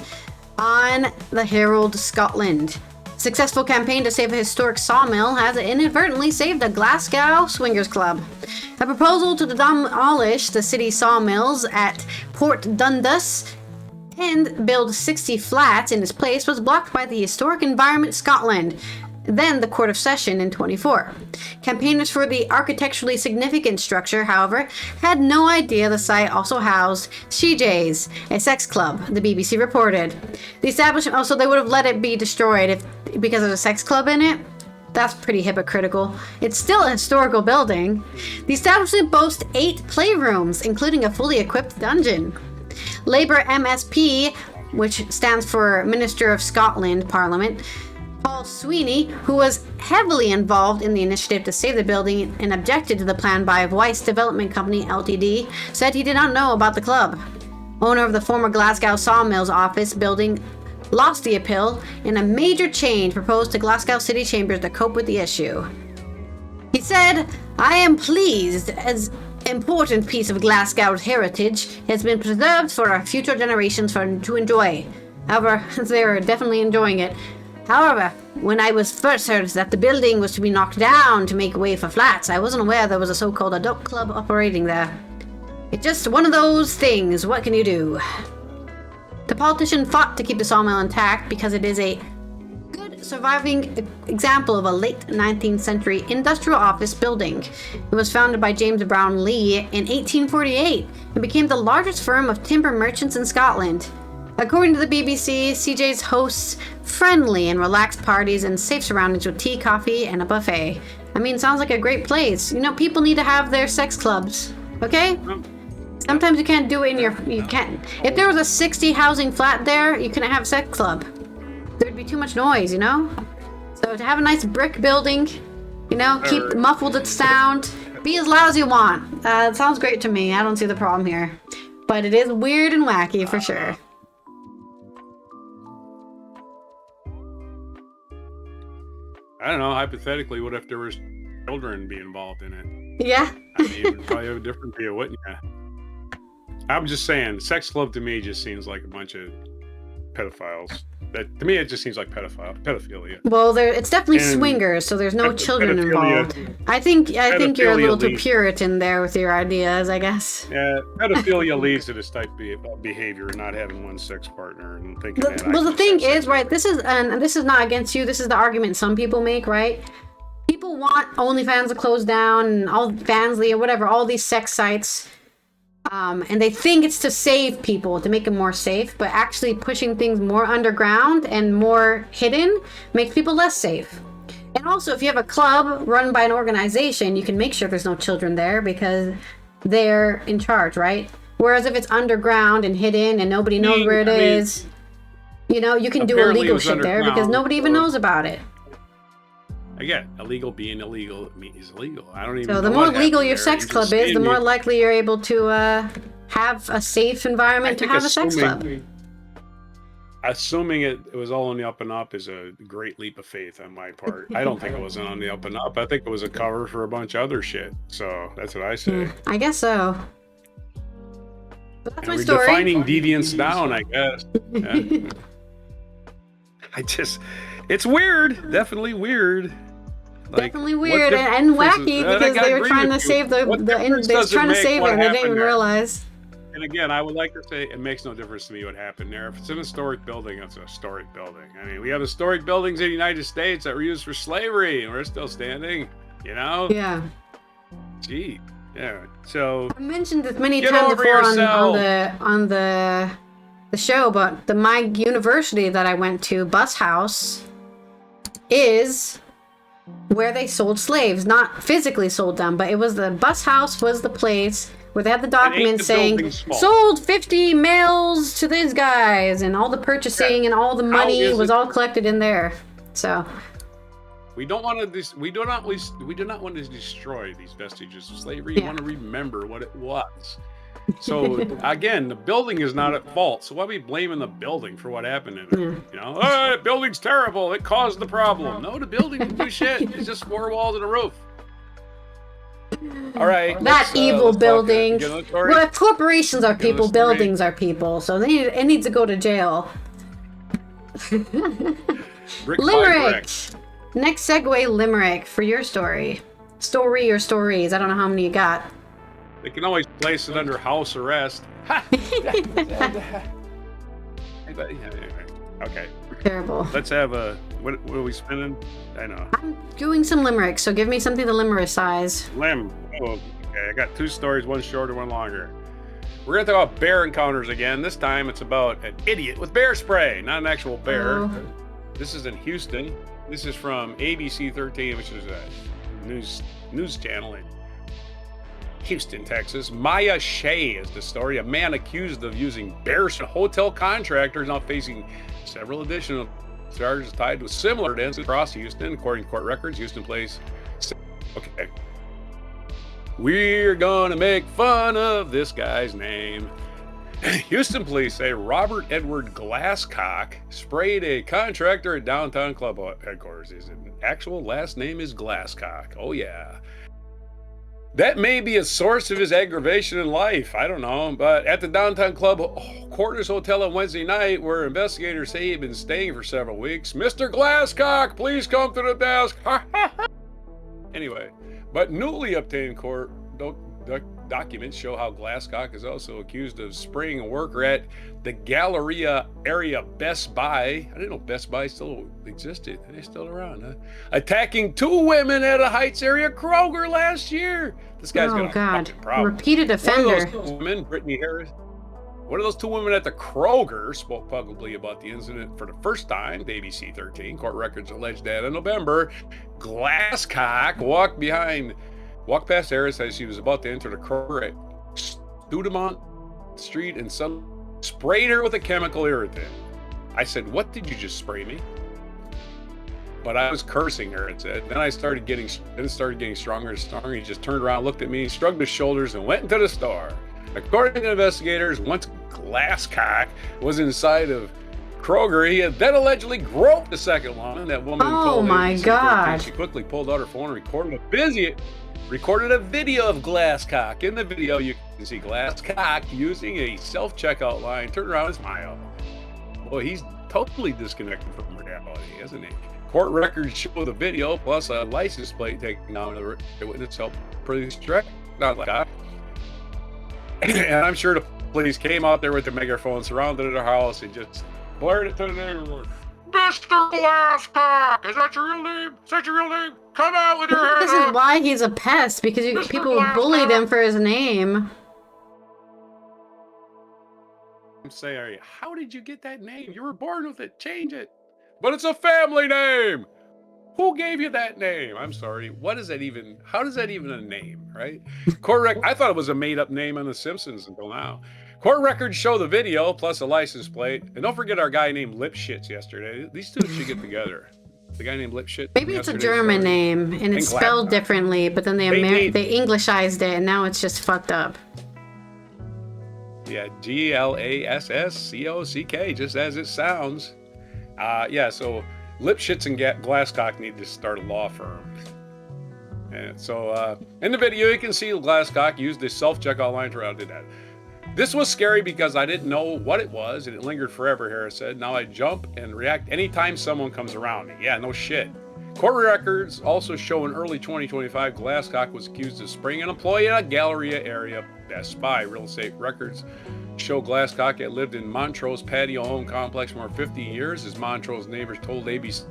on the Herald Scotland. Successful campaign to save a historic sawmill has inadvertently saved a Glasgow swingers club. A proposal to demolish the city sawmills at Port Dundas and build 60 flats in its place was blocked by the Historic Environment Scotland, then the Court of Session in 24. Campaigners for the architecturally significant structure, however, had no idea the site also housed CJ's, a sex club, the BBC reported. The establishment, also, they would have let it be destroyed because there's a sex club in it. That's pretty hypocritical. It's still a historical building. The establishment boasts 8 playrooms, including a fully equipped dungeon. Labour MSP, which stands for Minister of Scotland Parliament, Paul Sweeney, who was heavily involved in the initiative to save the building and objected to the plan by Weiss Development Company Ltd, said he did not know about the club. Owner of the former Glasgow Sawmills office building lost the appeal, and a major change proposed to Glasgow City Chambers to cope with the issue. He said, "I am pleased as important piece of Glasgow's heritage has been preserved for our future generations to enjoy." However, they're definitely enjoying it. However, when I was first heard that the building was to be knocked down to make way for flats, I wasn't aware there was a so-called adult club operating there. It's just one of those things. What can you do? The politician fought to keep the sawmill intact because it is a good surviving example of a late 19th century industrial office building. It was founded by James Brown Lee in 1848 and became the largest firm of timber merchants in Scotland. According to the BBC, CJ's hosts friendly and relaxed parties and safe surroundings with tea, coffee, and a buffet. I mean, sounds like a great place. You know, people need to have their sex clubs, okay? Sometimes you can't do it in you can't. If there was a 60 housing flat there, you couldn't have a sex club. There'd be too much noise, you know? So to have a nice brick building, you know, keep muffled its sound, be as loud as you want. It sounds great to me. I don't see the problem here. But it is weird and wacky for sure. I don't know, hypothetically, what if there was children be involved in it? Yeah. I mean, you would probably have a different view, wouldn't you? I'm just saying, sex club to me just seems like a bunch of pedophiles. That, to me, it just seems like pedophilia. Well, it's definitely swingers, so there's no children involved. I think you're a little too Puritan there with your ideas, I guess. Yeah, pedophilia leads to this type of behavior, not having one sex partner and thinking. Well, the thing is, right? This is not against you. This is the argument some people make, right? People want OnlyFans to close down and all Fansly or whatever, all these sex sites. And they think it's to save people, to make them more safe, but actually pushing things more underground and more hidden makes people less safe. And also, if you have a club run by an organization, you can make sure there's no children there because they're in charge, right? Whereas if it's underground and hidden and nobody knows where it is, you know, you can do illegal shit there because nobody even knows about it. Again, illegal being illegal is illegal. I don't even know. So the more legal your sex club is, the more likely you're able to have a safe environment to have a sex club. Assuming it was all on the up and up is a great leap of faith on my part. I don't think it was on the up and up. I think it was a cover for a bunch of other shit. So that's what I say. I guess so. But that's my we're story. Defining deviance down, I guess. Yeah. It's weird. Definitely weird. Definitely weird and wacky because they were trying to save they were trying to save it and they didn't even realize. And again, I would like to say it makes no difference to me what happened there. If it's an historic building, it's a historic building. I mean, we have historic buildings in the United States that were used for slavery and we're still standing, you know? Yeah. Gee. Yeah. So I mentioned this many times before on the show, but my university that I went to, Bus House, is where they sold slaves. Not physically sold them, but it was the Bus House was the place where they had the document saying sold 50 males to these guys, and all the purchasing and all the money was all collected in there. So we don't want to. We do not want to destroy these vestiges of slavery. You want to remember what it was. So again, the building is not at fault. So why are we blaming the building for what happened in it? You know, oh, the building's terrible. It caused the problem. No, the building didn't do shit. It's just four walls and a roof. All right. That evil building. Well, if corporations are people, buildings are people. So it needs to go to jail. Limerick. Next segue, limerick for your story. Story or stories. I don't know how many you got. They can always place it under house arrest. Okay. Terrible. Let's have a. What are we spinning? I know. I'm doing some limericks, so give me something to limericize. Oh, okay. I got two stories, one shorter, one longer. We're going to talk about bear encounters again. This time it's about an idiot with bear spray, not an actual bear. Oh. This is in Houston. This is from ABC 13, which is a news channel in Houston, Texas. Maya Shea is the story. A man accused of using bears. A hotel contractor is now facing several additional charges tied to similar incidents across Houston, according to court records. Houston Police. Okay. We're gonna make fun of this guy's name. Houston police say Robert Edward Glasscock sprayed a contractor at downtown club headquarters. His actual last name is Glasscock. Oh yeah. That may be a source of his aggravation in life. I don't know. But at the downtown club Quarters Hotel on Wednesday night, where investigators say he'd been staying for several weeks, Mr. Glasscock, please come to the desk. Anyway, but newly obtained court documents show how Glasscock is also accused of spraying a worker at the Galleria area Best Buy. I didn't know Best Buy still existed. They're still around, huh? Attacking 2 women at a Heights area Kroger last year. This guy's got a fucking problem. Repeated offender. One of those 2 women, Brittany Harris. One of those 2 women at the Kroger spoke publicly about the incident for the first time. The ABC 13 court records allege that in November, Glasscock walked past Harris as she was about to enter the Kroger at Studemont Street and sprayed her with a chemical irritant. I said, "What did you just spray me?" But I was cursing her, it said. Then it started getting stronger and stronger. He just turned around, looked at me, shrugged his shoulders, and went into the store. According to investigators, once Glasscock was inside of Kroger, he had then allegedly groped the second woman. That woman told my ABC God. she quickly pulled out her phone and recorded a video of Glasscock. In the video, you can see Glasscock using a self-checkout line, turn around and smile. Boy, he's totally disconnected from reality, isn't he? Court records show the video, plus a license plate taken down the witness helped pretty strict. Not like that. And I'm sure the police came out there with the megaphone, surrounded their house, and just blared it to the neighborhood. Mr. Glasscock, is that your real name? Is that your real name? Come out with your hand This is why he's a pest, because people bullied him for his name. I'm saying, how did you get that name? You were born with it. Change it. But it's a family name. Who gave you that name? I'm sorry. What is that even? How does that even a name, right? I thought it was a made-up name on The Simpsons until now. Court records show the video, plus a license plate. And don't forget our guy named Lipschitz yesterday. These 2 should get together. The guy named Lipschitz. Maybe it's a German name, and it's spelled differently, but then they Englishized it, and now it's just fucked up. Yeah, Glasscock, just as it sounds. So Lipschitz and Glasscock need to start a law firm. And so in the video, you can see Glasscock used the self-checkout line to do that. This was scary because I didn't know what it was, and it lingered forever, Harris said. Now I jump and react anytime someone comes around me. Yeah, no shit. Court records also show in early 2025, Glasscock was accused of spraying an employee at a Galleria area Best Buy. Real estate records show Glasscock had lived in Montrose patio home complex for 50 years. His Montrose neighbors told ABC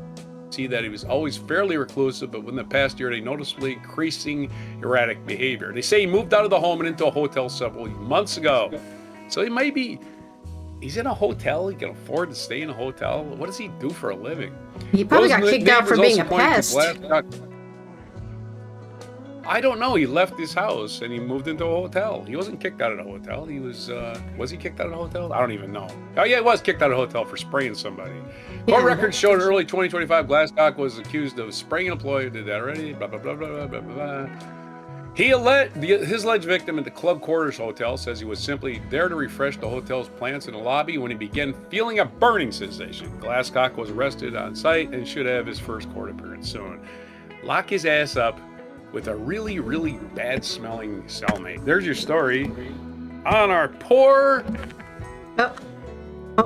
that he was always fairly reclusive, but within the past year, they noticeably increasing erratic behavior. They say he moved out of the home and into a hotel several months ago. So he's in a hotel. He can afford to stay in a hotel. What does he do for a living? He probably got kicked out for being a pest. I don't know. He left his house and he moved into a hotel. He wasn't kicked out of the hotel. He was he kicked out of the hotel? I don't even know. Oh yeah, he was kicked out of the hotel for spraying somebody. Court records showed in early 2025, Glasscock was accused of spraying an employee. Did that already? Blah, blah, blah, blah, blah, blah, blah. His alleged victim at the Club Quarters Hotel says he was simply there to refresh the hotel's plants in the lobby when he began feeling a burning sensation. Glasscock was arrested on site and should have his first court appearance soon. Lock his ass up with a really, really bad-smelling cellmate. There's your story on our poor,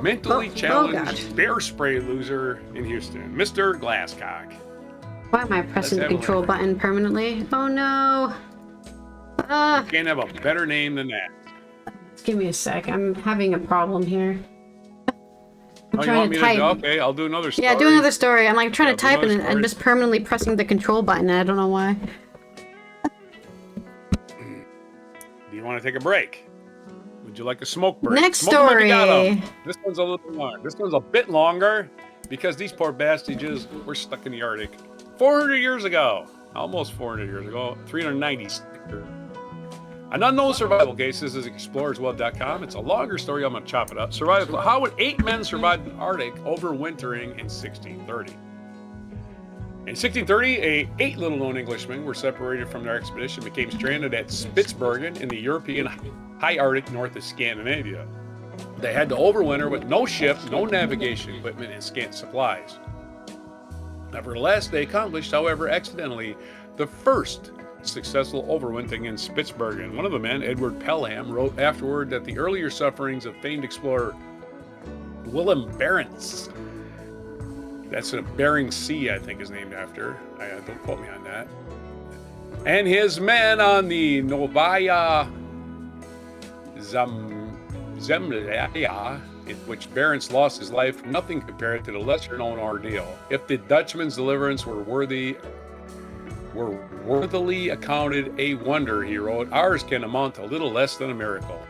mentally challenged bear spray loser in Houston, Mr. Glasscock. Why am I pressing the control button permanently? Oh no! Can't have a better name than that. Give me a sec. I'm having a problem here. I'm trying to type. Okay, I'll do another story. Yeah, do another story. I'm like trying to type and I'm just permanently pressing the control button and I don't know why. Do you want to take a break? Would you like a smoke break? Next story. This one's a little longer. This one's a bit longer because these poor bastards were stuck in the Arctic 400 years ago. Almost 400 years ago. 390. An unknown survival case. This is explorersweb.com. It's a longer story. I'm going to chop it up. Survival. How would 8 men survive the Arctic overwintering in 1630? In 1630, 8 little-known Englishmen were separated from their expedition, became stranded at Spitsbergen in the European high Arctic north of Scandinavia. They had to overwinter with no ship, no navigation equipment, and scant supplies. Nevertheless, they accomplished, however, accidentally, the first successful overwintering in Spitsbergen. One of the men, Edward Pelham, wrote afterward that the earlier sufferings of famed explorer Willem Barents, that's a Bering Sea, I think, is named after. Don't quote me on that. And his men on the Novaya Zemlya, in which Barents lost his life, nothing compared to the lesser-known ordeal. If the Dutchman's deliverance were worthily accounted a wonder, he wrote, ours can amount to little less than a miracle.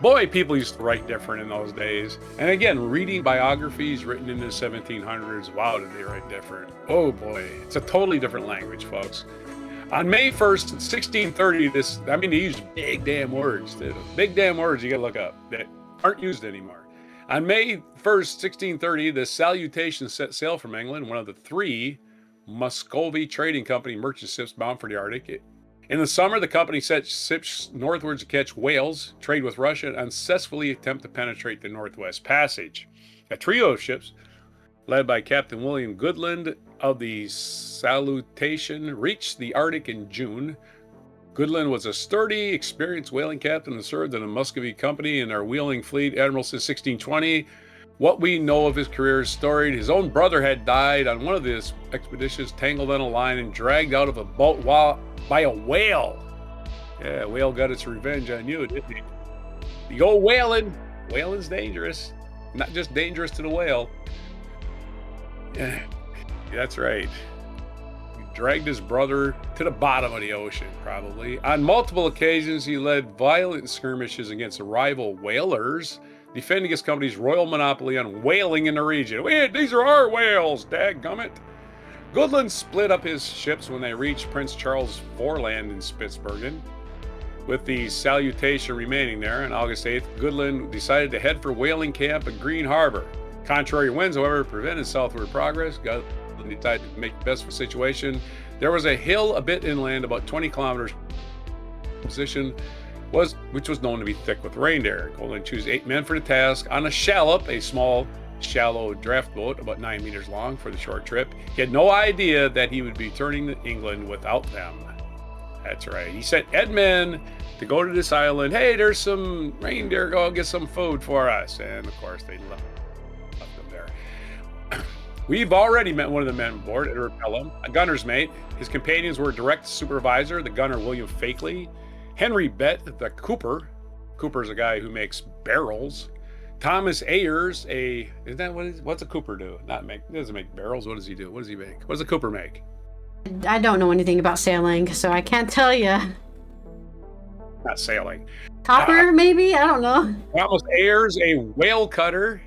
Boy, people used to write different in those days. And again, reading biographies written in the 1700s, wow, did they write different. Oh boy, it's a totally different language, folks. On May 1st, 1630, they used big damn words. Big damn words you gotta look up that aren't used anymore. On May 1st, 1630, the Salutation set sail from England, one of the 3 Muscovy Trading Company merchant ships bound for the Arctic. In the summer, the company set ships northwards to catch whales, trade with Russia, and unsuccessfully attempt to penetrate the Northwest Passage. A trio of ships, led by Captain William Goodland of the Salutation, reached the Arctic in June. Goodland was a sturdy, experienced whaling captain and served in the Muscovy Company in their whaling fleet admiral since 1620. What we know of his career is storied. His own brother had died on one of his expeditions, tangled on a line and dragged out of a boat by a whale. Yeah, a whale got its revenge on you, didn't he? You go whaling. Whaling's dangerous. Not just dangerous to the whale. Yeah, that's right. He dragged his brother to the bottom of the ocean, probably. On multiple occasions, he led violent skirmishes against rival whalers, defending his company's royal monopoly on whaling in the region. These are our whales, dadgummit. Goodland split up his ships when they reached Prince Charles Foreland in Spitsbergen. With the Salutation remaining there, on August 8th, Goodland decided to head for whaling camp at Green Harbor. Contrary winds, however, prevented southward progress. Goodland decided to make the best of the situation. There was a hill a bit inland, about 20 kilometers position, which was known to be thick with reindeer. Goodland chose 8 men for the task on a shallop, a small, shallow draft boat about 9 meters long for the short trip. He had no idea that he would be turning to England without them. That's right. He sent men to go to this island. Hey, there's some reindeer. Go get some food for us. And of course, they left them there. We've already met one of the men aboard, Edward Pelham, a gunner's mate. His companions were direct supervisor, the gunner William Fakeley, Henry Bett, the cooper. Cooper's a guy who makes barrels. Thomas Ayers, what's a cooper do? He doesn't make barrels. What does he do? What does he make? What does a cooper make? I don't know anything about sailing, so I can't tell you. Not sailing. Copper, maybe? I don't know. Thomas Ayers, a whale cutter.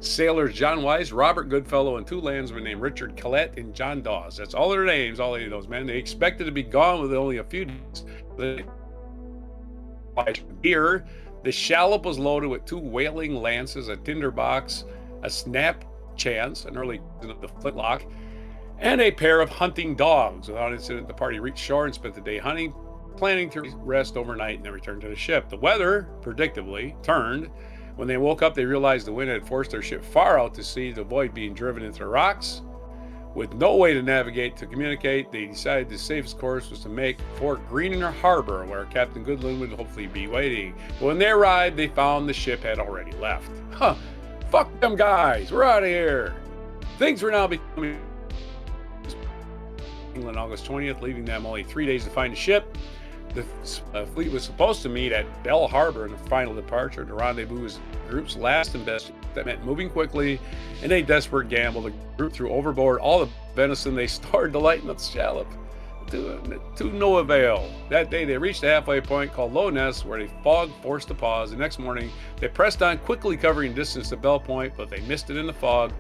Sailors John Wise, Robert Goodfellow, and 2 landsmen named Richard Collette and John Dawes. That's all their names, all 8 of those men. They expected to be gone with only a few days. Here, the shallop was loaded with 2 whaling lances, a tinderbox, a snap chance, an early of the flintlock, and a pair of hunting dogs. Without incident, the party reached shore and spent the day hunting, planning to rest overnight and then return to the ship. The weather, predictably, turned. When they woke up, they realized the wind had forced their ship far out to sea to avoid being driven into the rocks. With no way to navigate to communicate, they decided the safest course was to make for Green Harbor, where Captain Goodland would hopefully be waiting. But when they arrived, they found the ship had already left. Fuck them guys, we're out of here. Things were now becoming England August 20th, leaving them only 3 days to find a ship. The fleet was supposed to meet at Bell Harbor in the final departure. The rendezvous was the group's last and best. That meant moving quickly. In a desperate gamble, the group threw overboard all the venison they stored to lighten up the shallop, to no avail. That day, they reached a halfway point called Low Ness, where a fog forced a pause. The next morning, they pressed on, quickly covering distance to Bell Point, but they missed it in the fog,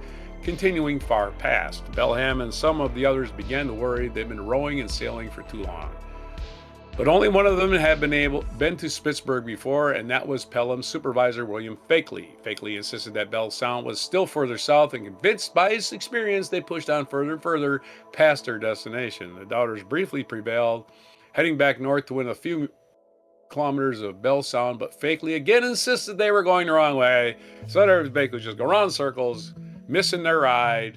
continuing far past. Belham and some of the others began to worry. They'd been rowing and sailing for too long. But only one of them had been to Spitzberg before, and that was Pelham's supervisor, William Fakeley. Fakeley insisted that Bell Sound was still further south, and convinced by his experience, they pushed on further and further past their destination. The doubters briefly prevailed, heading back north to within a few kilometers of Bell Sound, but Fakeley again insisted they were going the wrong way, so they were basically just go around in circles, missing their ride.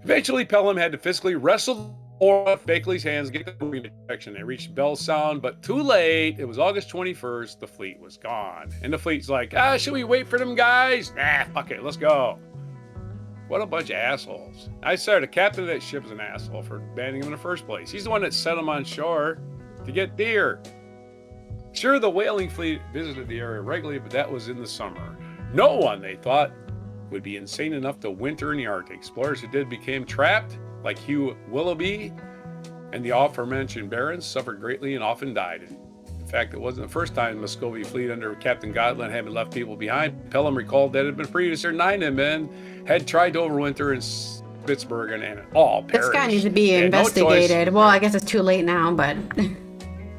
Eventually, Pelham had to physically wrestle off Fakeley's hands, get the moving direction. They reached Bell Sound, but too late. It was August 21st. The fleet was gone. And the fleet's like, should we wait for them guys? Nah, fuck it, let's go. What a bunch of assholes. I said the captain of that ship is an asshole for abandoning him in the first place. He's the one that set them on shore to get deer. Sure, the whaling fleet visited the area regularly, but that was in the summer. No one, they thought, would be insane enough to winter in the Arctic. Explorers who did became trapped, like Hugh Willoughby, and the aforementioned barons suffered greatly and often died. In fact, it wasn't the first time the Muscovy fleet under Captain Godlin had left people behind. Pelham recalled that it had been previous year 9 of men had tried to overwinter in Spitsbergen and all perished. This guy needs to be investigated. Well, I guess it's too late now, but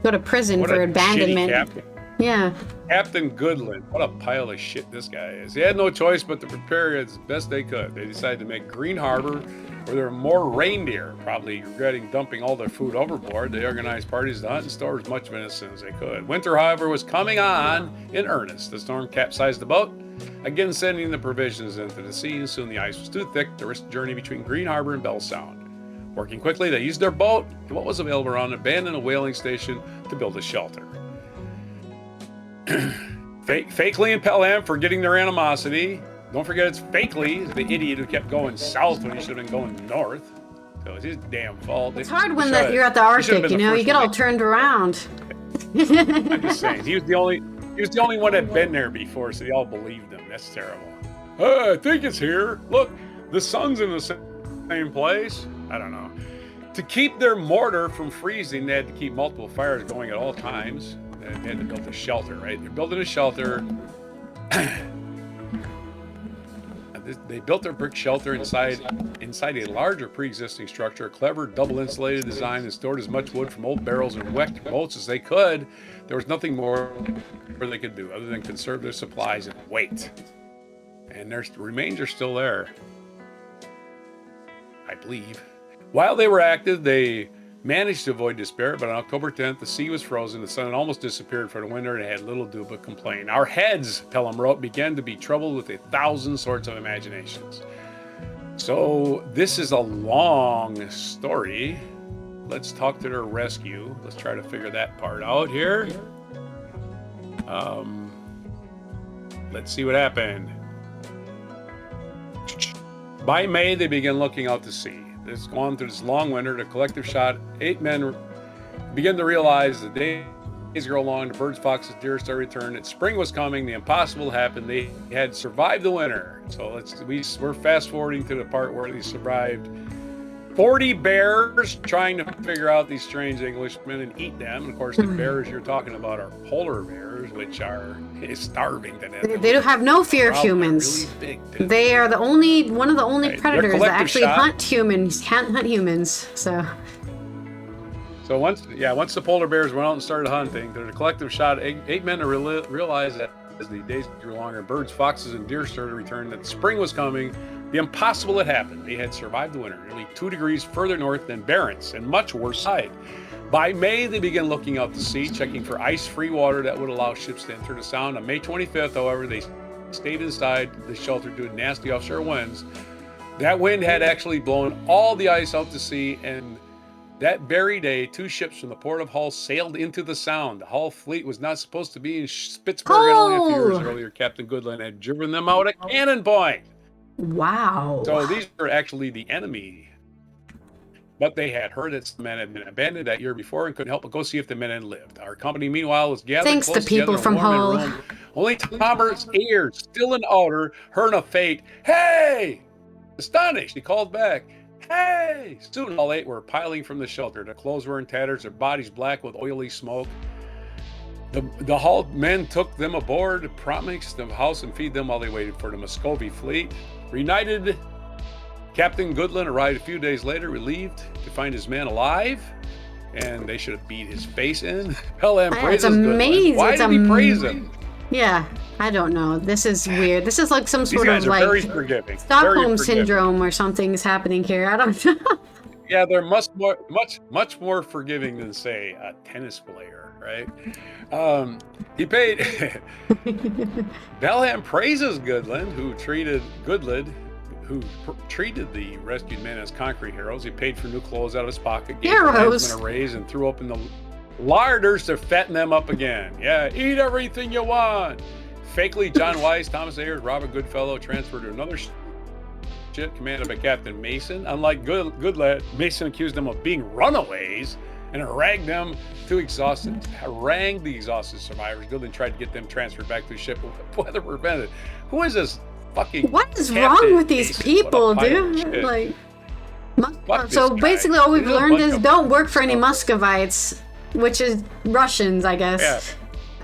go to prison for abandonment. Yeah. Captain Goodlin, what a pile of shit this guy is. They had no choice but to prepare as best they could. They decided to make Green Harbor, where there were more reindeer, probably regretting dumping all their food overboard. They organized parties to hunt and store as much venison as they could. Winter, however, was coming on in earnest. The storm capsized the boat, again sending the provisions into the sea, and soon the ice was too thick to risk the journey between Green Harbor and Bell Sound. Working quickly, they used their boat and what was available around, abandoned a whaling station to build a shelter. Fakely and Pelham for getting their animosity. Don't forget it's Fakely, the idiot who kept going south when he should have been going north. So it's his damn fault. It's hard when you're at the Arctic, you know, you get all turned around. I'm just saying, he was the only one that had been there before, so they all believed him. That's terrible. I think it's here. Look, the sun's in the same place. I don't know. To keep their mortar from freezing, they had to keep multiple fires going at all times. They had to build a shelter, right? They're building a shelter. They built their brick shelter inside a larger pre-existing structure, a clever double-insulated design, and stored as much wood from old barrels and wrecked boats as they could. There was nothing more they could do other than conserve their supplies and wait. And their remains are still there, I believe. While they were active, they managed to avoid despair, but on October 10th, the sea was frozen, the sun had almost disappeared for the winter, and it had little to do but complain. Our heads, Pelham wrote, began to be troubled with 1,000 sorts of imaginations. So this is a long story. Let's talk to their rescue. Let's try to figure that part out here. Let's see what happened. By May, they began looking out to sea. It's gone through this long winter. The collective shot, 8 men began to realize the days grow long, the birds, foxes, deer started returning, that spring was coming, the impossible happened. They had survived the winter. So we're fast forwarding to the part where they survived 40 bears trying to figure out these strange Englishmen and eat them. And of course, the bears you're talking about are polar bears, which are starving to death. They don't have no fear of humans. Really big, they are one of the only predators that actually hunt humans. Can't hunt humans. So once the polar bears went out and started hunting, their collective shot, 8 men realized that as the days grew longer, birds, foxes, and deer started to return, that spring was coming. The impossible had happened. They had survived the winter, nearly 2 degrees further north than Barents, and much worse side. By May, they began looking out to sea, checking for ice-free water that would allow ships to enter the Sound. On May 25th, however, they stayed inside the shelter due to nasty offshore winds. That wind had actually blown all the ice out to sea, and that very day, 2 ships from the port of Hull sailed into the Sound. The Hull fleet was not supposed to be in Spitsbergen only a few years earlier. Captain Goodlin had driven them out at cannon point. Wow. So these are actually the enemy. But they had heard that some men had been abandoned that year before and couldn't help but go see if the men had lived. Our company, meanwhile, was gathered Thanks close to people from Hull. Only Thomas ears, still in outer, heard a fate. Hey! Astonished, he called back. Hey! Soon all 8 were piling from the shelter. Their clothes were in tatters, their bodies black with oily smoke. The Hull men took them aboard, promised them house and feed them while they waited for the Muscovy fleet. Reunited, Captain Goodlin arrived a few days later, relieved to find his men alive, and they should have beat his face in. Pelham praises Goodlin. Why did he praise him? Yeah, I don't know. This is weird. This is like some sort of very forgiving. Stockholm syndrome or something is happening here. I don't know. Yeah, they're much more forgiving than, say, a tennis player, right? He paid. Pelham praises Goodlin, who treated the rescued men as concrete heroes. He paid for new clothes out of his pocket, gave them a raise, and threw open the larders to fatten them up again. Yeah, eat everything you want. Fakely, John Weiss, Thomas Ayers, Robert Goodfellow transferred to another ship commanded by Captain Mason. Unlike Goodlad, Mason accused them of being runaways and harangued the exhausted survivors. Goodland tried to get them transferred back to the ship, but weather prevented. Who is this fucking? What is wrong with these people, dude? Like, so basically, all we've learned is don't work for any Muscovites, which is Russians, I guess. Yeah,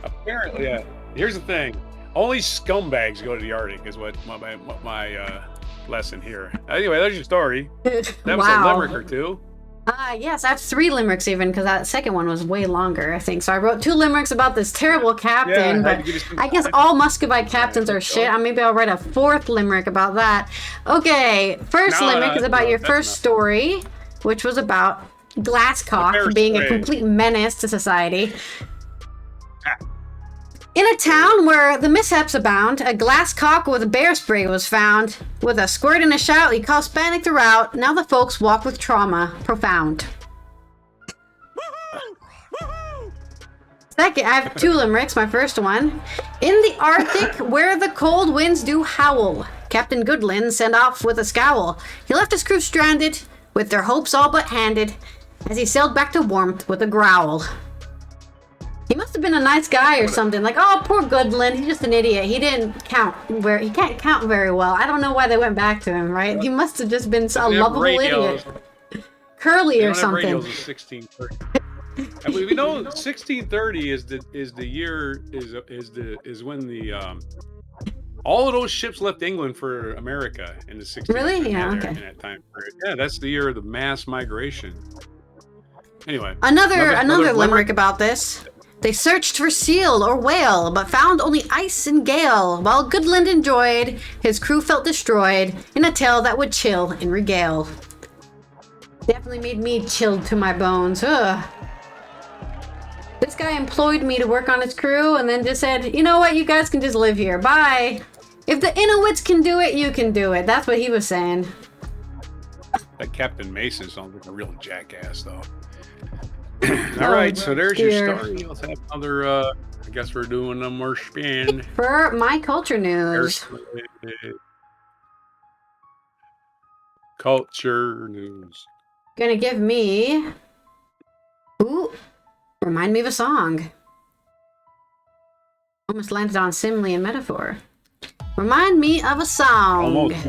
apparently, yeah. Here's the thing: only scumbags go to the Arctic, is what my lesson here. Anyway, there's your story. That was a limerick or two. Yes, I have 3 limericks even, because that second one was way longer, I think. So I wrote 2 limericks about this terrible captain, but I guess all Muscovite captains are shit. Maybe I'll write a 4th limerick about that. Okay, first limerick is about your first story, which was about Glasscock being a complete menace to society. In a town where the mishaps abound, a glasscock with a bear spray was found. With a squirt and a shout, he caused panic throughout. Now the folks walk with trauma profound. Second, I have 2 limericks. My first one. In the Arctic, where the cold winds do howl, Captain Goodland sent off with a scowl. He left his crew stranded, with their hopes all but handed, as he sailed back to warmth with a growl. He must have been a nice guy or something. Like, oh, poor Goodland, he's just an idiot. He can't count very well. I don't know why they went back to him, right? He must have just been a lovable idiot. Curly or something. Radios is 1630. I believe 1630 is the year is when the all of those ships left England for America in the 1630s. Really? Yeah. Okay. In that time period. Yeah, that's the year of the mass migration. Anyway, another limerick about this. They searched for seal or whale, but found only ice and gale. While Goodland enjoyed, his crew felt destroyed in a tale that would chill and regale. Definitely made me chilled to my bones. Ugh. This guy employed me to work on his crew and then just said, you know what, you guys can just live here. Bye. If the Inuits can do it, you can do it. That's what he was saying. That Captain Mason sounds like a real jackass, though. All right, so there's your story. Let's have another, I guess we're doing one more spin. For my culture news. Culture news. Gonna give me... Ooh, remind me of a song. Almost landed on simile and metaphor. Remind me of a song. Almost.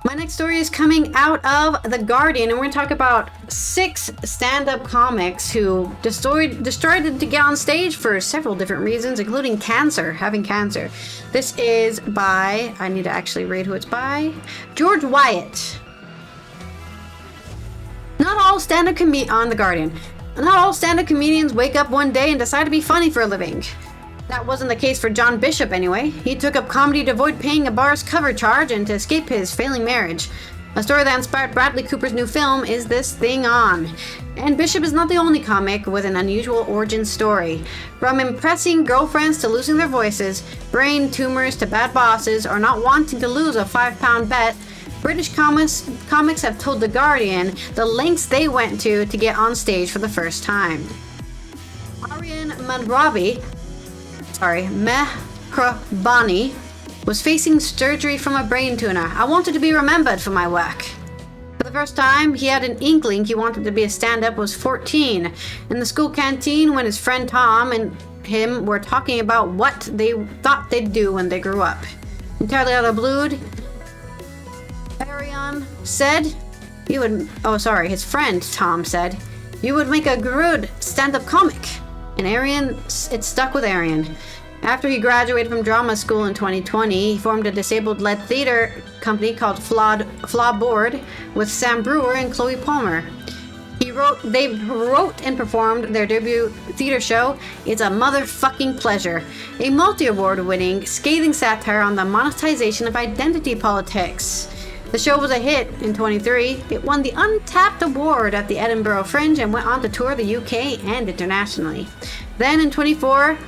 My next story is coming out of The Guardian, and we're going to talk about 6 stand-up comics who destroyed to get on stage for several different reasons, including having cancer. This is by, I need to actually read who it's by, George Wyatt. Not all stand-up on The Guardian. Not all stand-up comedians wake up one day and decide to be funny for a living. That wasn't the case for John Bishop anyway. He took up comedy to avoid paying a bar's cover charge and to escape his failing marriage. A story that inspired Bradley Cooper's new film Is This Thing On? And Bishop is not the only comic with an unusual origin story. From impressing girlfriends to losing their voices, brain tumors to bad bosses, or not wanting to lose a 5-pound bet, British comics have told The Guardian the lengths they went to get on stage for the first time. Aryan Mehrabani was facing surgery from a brain tumor. I wanted to be remembered for my work. For the first time he had an inkling he wanted to be a stand-up was 14. In the school canteen when his friend Tom and him were talking about what they thought they'd do when they grew up. Entirely out of the blue, Arian said, his friend Tom said, you would make a good stand-up comic. And it stuck with Arian. After he graduated from drama school in 2020, he formed a disabled-led theater company called Flawboard with Sam Brewer and Chloe Palmer. They wrote and performed their debut theater show, It's a Motherfucking Pleasure, a multi-award winning, scathing satire on the monetization of identity politics. The show was a hit in 23. It won the Untapped Award at the Edinburgh Fringe and went on to tour the UK and internationally. Then in 24,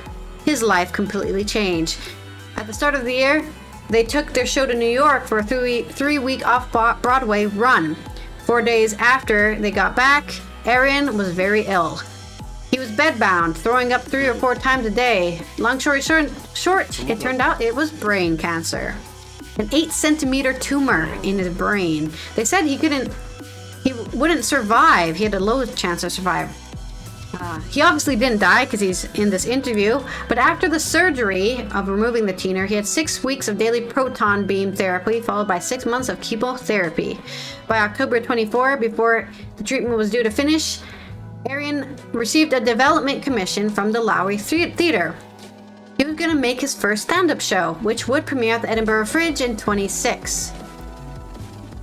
his life completely changed. At the start of the year, they took their show to New York for a three-week off-Broadway run. 4 days after they got back, Arian was very ill. He was bedbound, throwing up 3 or 4 times a day. Long story short, it turned out it was brain cancer. An 8-centimeter tumor in his brain. They said he wouldn't survive. He had a low chance to survive. He obviously didn't die because he's in this interview, but after the surgery of removing the teener, he had 6 weeks of daily proton beam therapy, followed by 6 months of chemotherapy. By October 24, before the treatment was due to finish, Arian received a development commission from the Lowry Theatre. He was going to make his first stand-up show, which would premiere at the Edinburgh Fringe in 26.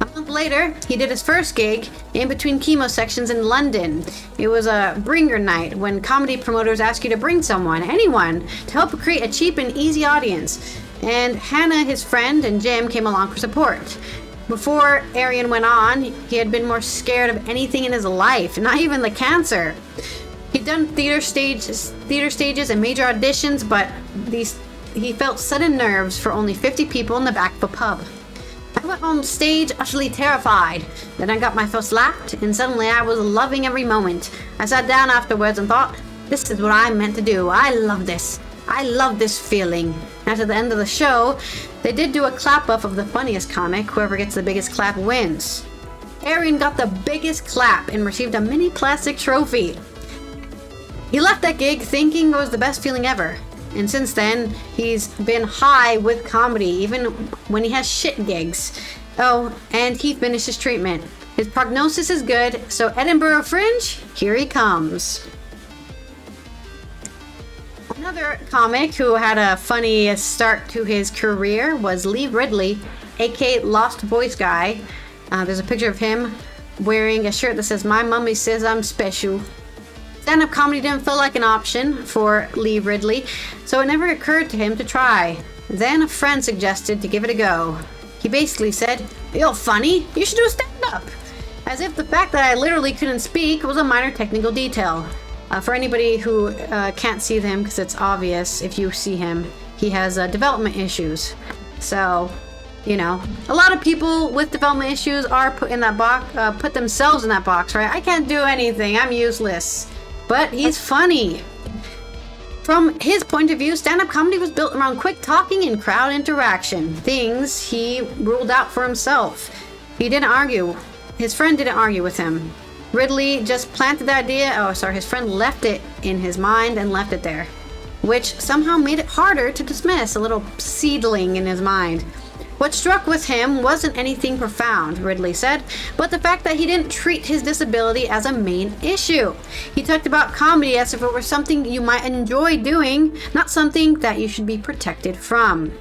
A month later, he did his first gig in between chemo sections in London. It was a bringer night when comedy promoters ask you to bring someone, anyone, to help create a cheap and easy audience. And Hannah, his friend, and Jim came along for support. Before Arian went on, he had been more scared of anything in his life, not even the cancer. He'd done theater stages and major auditions, but he felt sudden nerves for only 50 people in the back of a pub. I went on stage utterly terrified. Then I got my first laugh, and suddenly I was loving every moment. I sat down afterwards and thought, this is what I'm meant to do. I love this. I love this feeling. After the end of the show, they did do a clap-off of the funniest comic. Whoever gets the biggest clap wins. Arian got the biggest clap and received a mini plastic trophy. He left that gig thinking it was the best feeling ever. And since then, he's been high with comedy, even when he has shit gigs. Oh, and he finished his treatment. His prognosis is good, so Edinburgh Fringe, here he comes. Another comic who had a funny start to his career was Lee Ridley, aka Lost Voice Guy. There's a picture of him wearing a shirt that says, "My mummy says I'm special." Stand-up comedy didn't feel like an option for Lee Ridley, so it never occurred to him to try. Then a friend suggested to give it a go. He basically said, "You're funny, you should do a stand-up." As if the fact that I literally couldn't speak was a minor technical detail. For anybody who can't see him, because it's obvious if you see him, he has development issues. So, you know, a lot of people with development issues are put in that box, put themselves in that box, right? I can't do anything, I'm useless. But he's funny. From his point of view, stand-up comedy was built around quick talking and crowd interaction, things he ruled out for himself. He didn't argue. His friend didn't argue with him. Ridley just planted the idea, his friend left it in his mind and left it there, which somehow made it harder to dismiss, a little seedling in his mind. What struck with him wasn't anything profound, Ridley said, but the fact that he didn't treat his disability as a main issue. He talked about comedy as if it were something you might enjoy doing, not something that you should be protected from.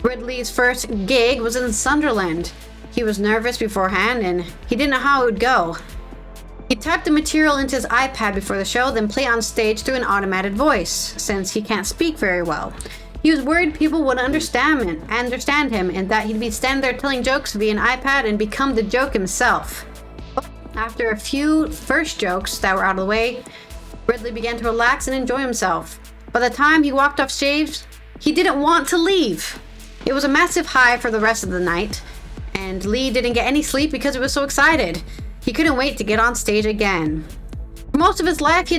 Ridley's first gig was in Sunderland. He was nervous beforehand and he didn't know how it would go. He typed the material into his iPad before the show, then played on stage through an automated voice, since he can't speak very well. He was worried people would understand him and that he'd be standing there telling jokes via an iPad and become the joke himself. But after a few first jokes that were out of the way, Ridley began to relax and enjoy himself. By the time he walked off stage, he didn't want to leave. It was a massive high for the rest of the night, and Lee didn't get any sleep because he was so excited. He couldn't wait to get on stage again. For most of his life, he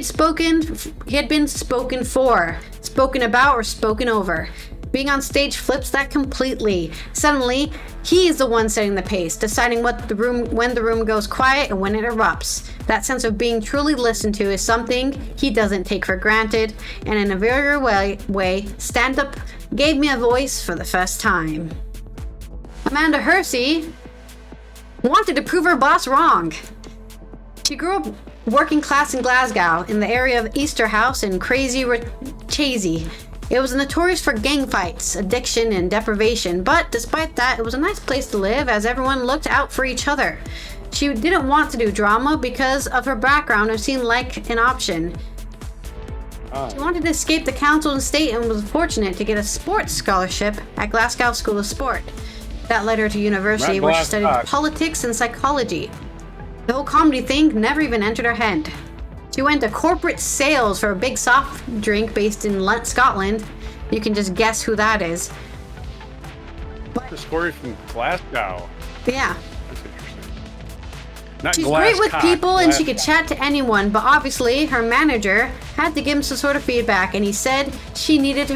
had been spoken for, spoken about, or spoken over. Being on stage flips that completely. Suddenly, he is the one setting the pace, deciding when the room goes quiet and when it erupts. That sense of being truly listened to is something he doesn't take for granted, and in a very real way, stand-up gave me a voice for the first time. Amanda Hersey wanted to prove her boss wrong. She grew up working class in Glasgow, in the area of Easterhouse and Crazy Chazy. It was notorious for gang fights, addiction, and deprivation, but despite that, it was a nice place to live as everyone looked out for each other. She didn't want to do drama because of her background. It seemed like an option. She wanted to escape the council and state and was fortunate to get a sports scholarship at Glasgow School of Sport. That led her to university where she studied politics and psychology. The whole comedy thing never even entered her head. She went to corporate sales for a big soft drink based in Scotland. You can just guess who that is. The story from Glasgow. Yeah. That's interesting. Not She's great with people and she could chat to anyone, but obviously her manager had to give him some sort of feedback, and he said she needed to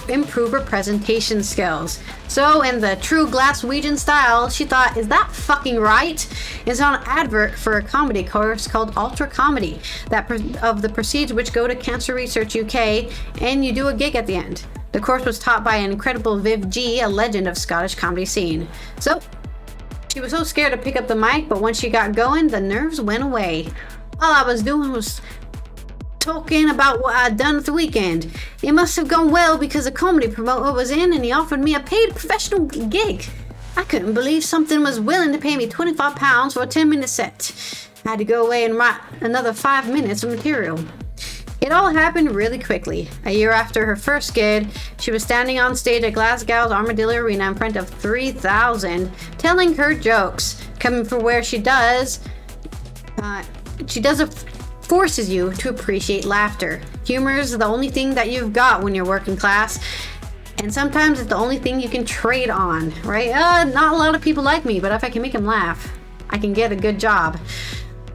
improve her presentation skills. So, in the true Glaswegian style, she thought, is that fucking right? It's on an advert for a comedy course called Ultra Comedy, of the proceeds which go to Cancer Research UK, and you do a gig at the end. The course was taught by an incredible Viv G, a legend of Scottish comedy scene. So, she was so scared to pick up the mic, but once she got going, the nerves went away. All I was doing was talking about what I'd done at the weekend. It must have gone well because a comedy promoter was in and he offered me a paid professional gig. I couldn't believe something was willing to pay me £25 for a 10-minute set. I had to go away and write another 5 minutes of material. It all happened really quickly. A year after her first gig, she was standing on stage at Glasgow's Armadillo Arena in front of 3,000, telling her jokes. Coming from where she does forces you to appreciate laughter. Humor is the only thing that you've got when you're working class, and sometimes it's the only thing you can trade on, right? Not a lot of people like me, but if I can make them laugh, I can get a good job.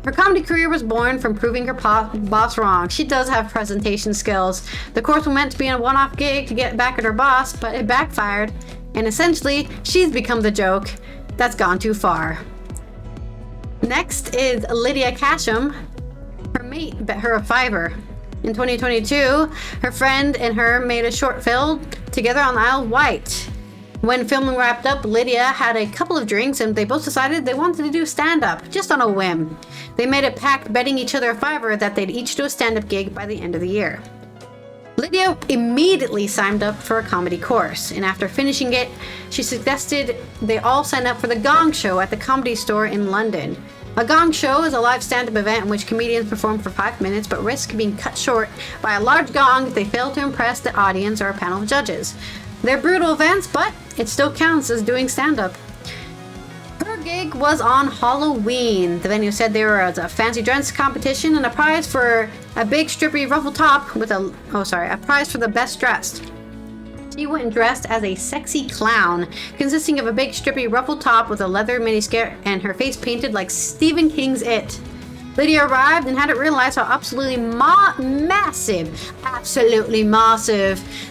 Her comedy career was born from proving her boss wrong. She does have presentation skills. The course was meant to be a one-off gig to get back at her boss, but it backfired, and essentially, she's become the joke that's gone too far. Next is Lydia Casham. Her mate bet her a fiver. In 2022, her friend and her made a short film together on the Isle of Wight. When filming wrapped up, Lydia had a couple of drinks and they both decided they wanted to do stand-up, just on a whim. They made a pact betting each other a fiver that they'd each do a stand-up gig by the end of the year. Lydia immediately signed up for a comedy course, and after finishing it, she suggested they all sign up for the Gong Show at the Comedy Store in London. A gong show is a live stand-up event in which comedians perform for 5 minutes but risk being cut short by a large gong if they fail to impress the audience or a panel of judges. They're brutal events, but it still counts as doing stand-up. Her gig was on Halloween. The venue said there was a fancy dress competition and a prize for a big strippy ruffle top with a prize for the best dressed. She went dressed as a sexy clown, consisting of a big strippy ruffled top with a leather miniskirt and her face painted like Stephen King's It. Lydia arrived and hadn't realized how absolutely massive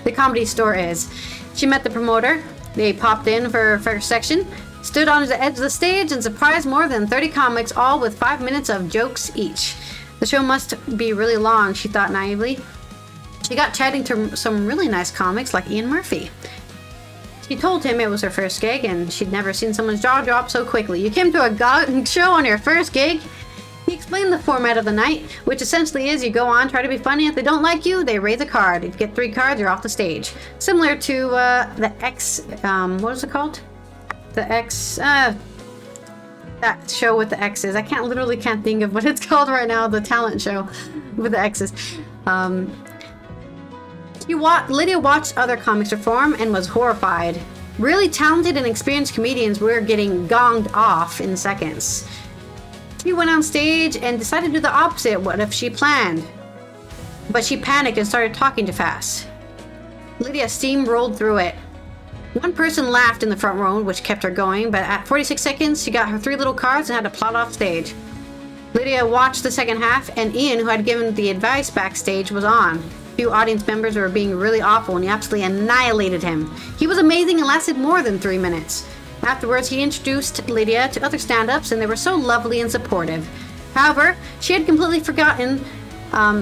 the Comedy Store is. She met the promoter. They popped in for her first section, stood on the edge of the stage, and surprised more than 30 comics, all with 5 minutes of jokes each. The show must be really long, she thought naively. She got chatting to some really nice comics like Ian Murphy. She told him it was her first gig and she'd never seen someone's jaw drop so quickly. You came to a gong show on your first gig? He explained the format of the night, which essentially is you go on, try to be funny. If they don't like you, they raise a card. If you get 3 cards, you're off the stage. Similar to the X, what is it called? The X, that show with the X's. I literally can't think of what it's called right now, the talent show with the X's. Lydia watched other comics perform and was horrified. Really talented and experienced comedians were getting gonged off in seconds. She went on stage and decided to do the opposite. What if she planned? But she panicked and started talking too fast. Lydia steamrolled through it. One person laughed in the front row, which kept her going, but at 46 seconds, she got her 3 little cards and had to plod off stage. Lydia watched the second half, and Ian, who had given the advice backstage, was on. Few audience members were being really awful and he absolutely annihilated him. He was amazing and lasted more than 3 minutes. Afterwards, he introduced Lydia to other stand-ups and they were so lovely and supportive. However, she had completely forgotten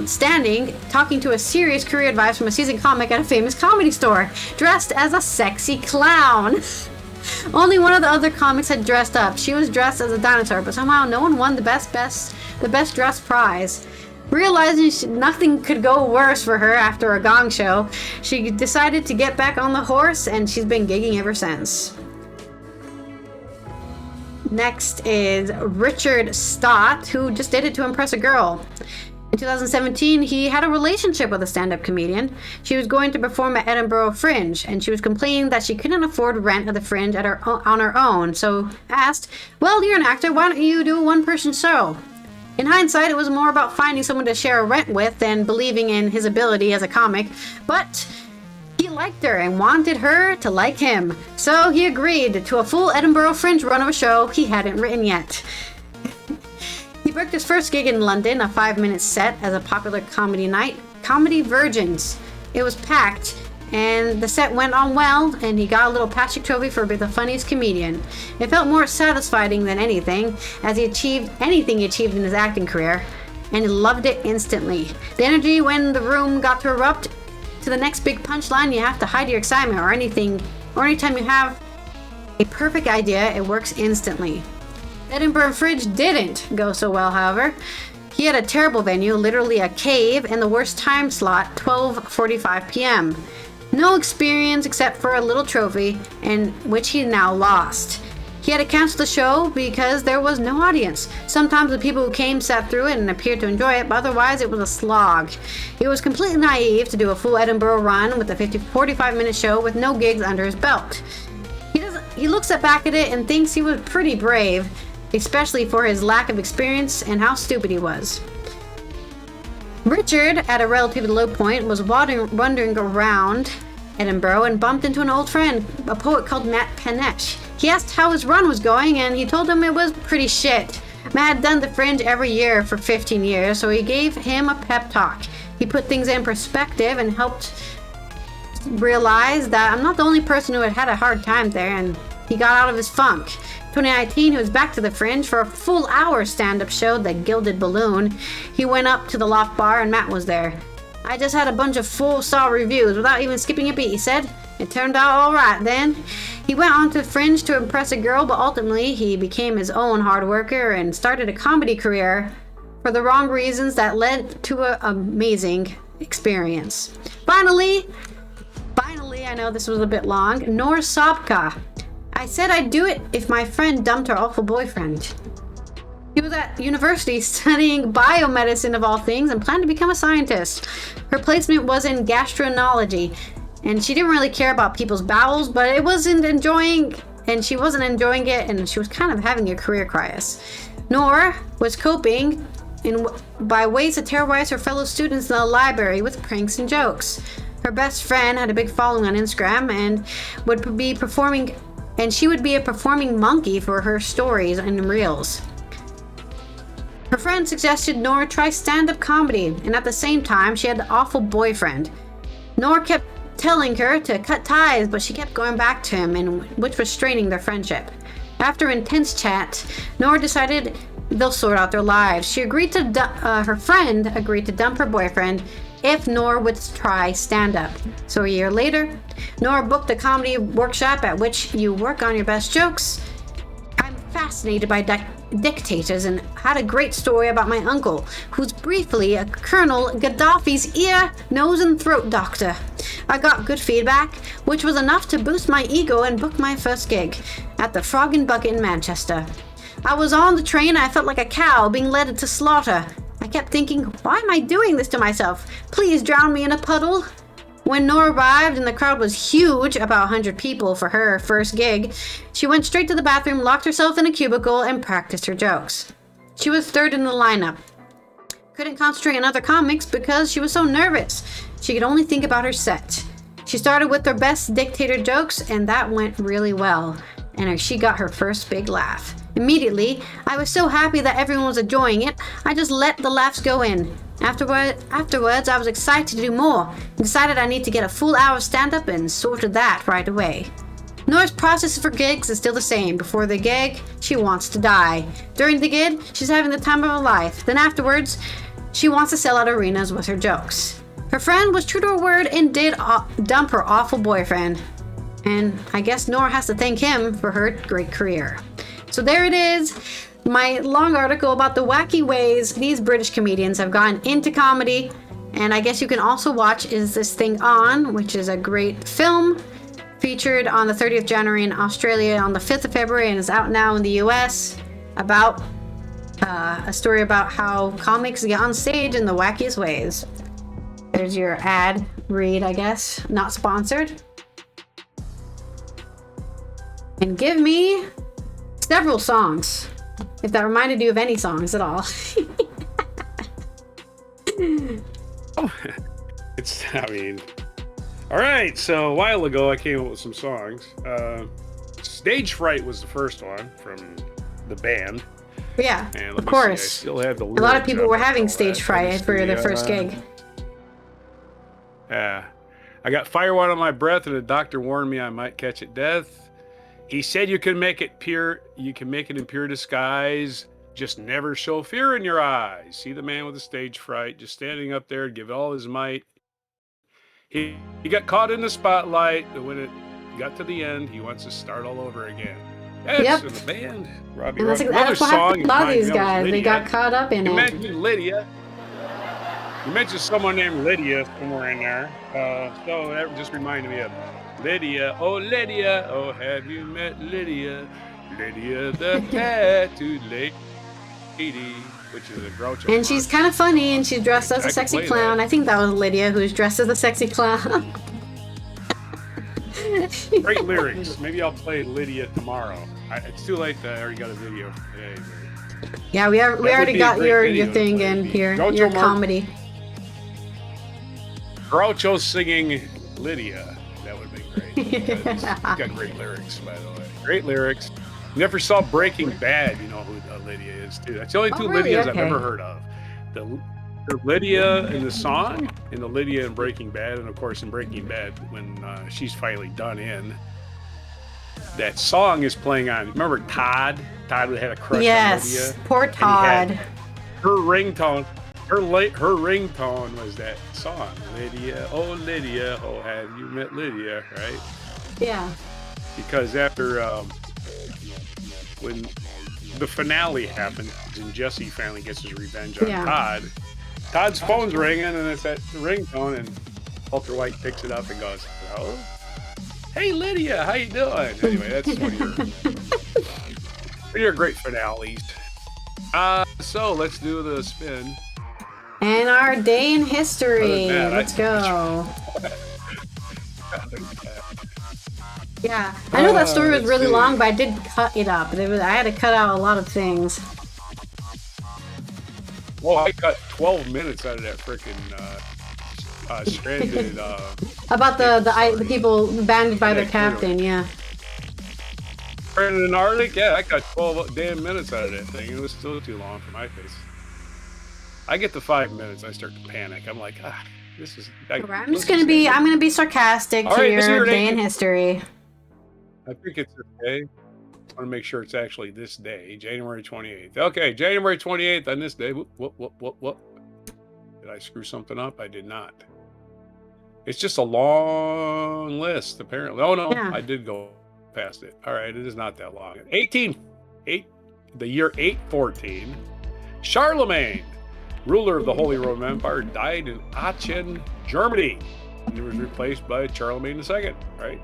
standing, talking to a serious career advice from a seasoned comic at a famous comedy store, dressed as a sexy clown. Only one of the other comics had dressed up. She was dressed as a dinosaur, but somehow no one won the best dressed prize. Realizing nothing could go worse for her after a gong show, she decided to get back on the horse, and she's been gigging ever since. Next is Richard Stott, who just did it to impress a girl. In 2017, he had a relationship with a stand-up comedian. She was going to perform at Edinburgh Fringe, and she was complaining that she couldn't afford rent at the Fringe on her own, so asked, "Well, you're an actor, why don't you do a one-person show?" In hindsight, it was more about finding someone to share a rent with than believing in his ability as a comic, but he liked her and wanted her to like him, so he agreed to a full Edinburgh Fringe run of a show he hadn't written yet. He booked his first gig in London, a 5-minute set as a popular comedy night, Comedy Virgins. It was packed, and the set went on well, and he got a little Patrick Trophy for being the funniest comedian. It felt more satisfying than anything, as he achieved anything he achieved in his acting career, and he loved it instantly. The energy when the room got to erupt to the next big punchline, you have to hide your excitement, or anytime you have a perfect idea, it works instantly. Edinburgh Fringe didn't go so well, however. He had a terrible venue, literally a cave, and the worst time slot, 12:45 p.m. No experience except for a little trophy, and which he now lost. He had to cancel the show because there was no audience. Sometimes the people who came sat through it and appeared to enjoy it, but otherwise it was a slog. He was completely naive to do a full Edinburgh run with a 45-minute show with no gigs under his belt. He looks back at it and thinks he was pretty brave, especially for his lack of experience and how stupid he was. Richard, at a relatively low point, was wandering around Edinburgh and bumped into an old friend, a poet called Matt Panesh. He asked how his run was going, and he told him it was pretty shit. Matt had done the Fringe every year for 15 years, so he gave him a pep talk. He put things in perspective and helped realize that I'm not the only person who had a hard time there, and he got out of his funk. 2019, he was back to the Fringe for a full hour stand-up show, The Gilded Balloon. He went up to the Loft Bar and Matt was there. I just had a bunch of full-star reviews without even skipping a beat, he said. It turned out alright then. He went on to the Fringe to impress a girl, but ultimately he became his own hard worker and started a comedy career for the wrong reasons that led to an amazing experience. Finally, I know this was a bit long, Nor Sobka. I said I'd do it if my friend dumped her awful boyfriend. He was at university studying biomedicine of all things and planned to become a scientist. Her placement was in gastroenterology, and she didn't really care about people's bowels, but she wasn't enjoying it, and she was kind of having a career crisis. Nor was coping by ways to terrorize her fellow students in the library with pranks and jokes. Her best friend had a big following on Instagram and she would be a performing monkey for her stories and reels. Her friend suggested Nora try stand-up comedy, and at the same time, she had an awful boyfriend. Nora kept telling her to cut ties, but she kept going back to him, which was straining their friendship. After intense chat, Nora decided they'll sort out their lives. Her friend agreed to dump her boyfriend if Nora would try stand-up. So a year later, Nora booked a comedy workshop at which you work on your best jokes. I'm fascinated by dictators and had a great story about my uncle, who's briefly a Colonel Gaddafi's ear, nose, and throat doctor. I got good feedback, which was enough to boost my ego and book my first gig at the Frog and Bucket in Manchester. I was on the train and I felt like a cow being led to slaughter. I kept thinking, why am I doing this to myself? Please drown me in a puddle. When Nora arrived and the crowd was huge, about 100 people for her first gig, she went straight to the bathroom, locked herself in a cubicle, and practiced her jokes. She was third in the lineup. Couldn't concentrate on other comics because she was so nervous. She could only think about her set. She started with her best dictator jokes, and that went really well. And she got her first big laugh. Immediately, I was so happy that everyone was enjoying it, I just let the laughs go in. Afterwards, I was excited to do more, and decided I need to get a full hour of stand-up and sorted that right away. Nora's process for gigs is still the same. Before the gig, she wants to die. During the gig, she's having the time of her life. Then afterwards, she wants to sell out arenas with her jokes. Her friend was true to her word and did dump her awful boyfriend. And I guess Nora has to thank him for her great career. So there it is, my long article about the wacky ways these British comedians have gone into comedy. And I guess you can also watch Is This Thing On, which is a great film featured on the 30th of January in Australia on the 5th of February and is out now in the US, about a story about how comics get on stage in the wackiest ways. There's your ad read, I guess, not sponsored. And give me several songs, if that reminded you of any songs at all. All right, so a while ago I came up with some songs. Stage Fright was the first one from the band. Yeah, and of course. I still have the a lot of people were having stage stage fright for their first gig. Yeah. I got firewood on my breath, and the doctor warned me I might catch it death. He said you can make it in pure disguise. Just never show fear in your eyes. See the man with the stage fright, just standing up there, give it all his might. He got caught in the spotlight, and when it got to the end, he wants to start all over again. Yes, and the band. Robbie, that's what happened to a lot of these guys. They got caught up in it. You mentioned Lydia. You mentioned someone named Lydia somewhere in there. So that just reminded me of Lydia. Oh, have you met Lydia? Lydia, the tattooed lady, which is a Groucho. And she's kind of funny, and she's dressed as a sexy clown. I think that was Lydia who's dressed as a sexy clown. Great lyrics. Maybe I'll play Lydia tomorrow. It's too late. I already got a video for today. Yeah, we already got your thing in here. Your comedy. Groucho singing Lydia. That would be great. He's got great lyrics, by the way. Great lyrics. Never saw Breaking Bad. You know who Lydia is, too. That's the only two Lydias I've ever heard of. The Lydia in the song, and the Lydia in Breaking Bad. And, of course, in Breaking Bad, when she's finally done in, that song is playing on. Remember Todd? Todd had a crush on Lydia. Yes, poor Todd. Her ringtone. Her ringtone was that song, Lydia, oh, have you met Lydia, right? Yeah. Because after when the finale happened and Jesse finally gets his revenge on Todd, Todd's phone's ringing and it's that ringtone, and Walter White picks it up and goes, hello? Hey, Lydia, how you doing? Anyway, that's one of your great finales. So let's do the spin. And our day in history. Let's go. Yeah, I know that story was really long, but I did cut it up. I had to cut out a lot of things. Well, I cut 12 minutes out of that freaking stranded. About the people abandoned by their captain, yeah. Stranded in Arctic? Yeah, I cut 12 damn minutes out of that thing. It was still too long for my face. I get to 5 minutes, I start to panic. I'm like, this is. I'm gonna be sarcastic to your day in history. I think it's this day. I want to make sure it's actually this day, January 28th. Okay, January 28th on this day. Whoop. Did I screw something up? I did not. It's just a long list, apparently. Oh no, I did go past it. All right, it is not that long. The year 814, Charlemagne, ruler of the Holy Roman Empire, died in Aachen, Germany. And he was replaced by Charlemagne II, right?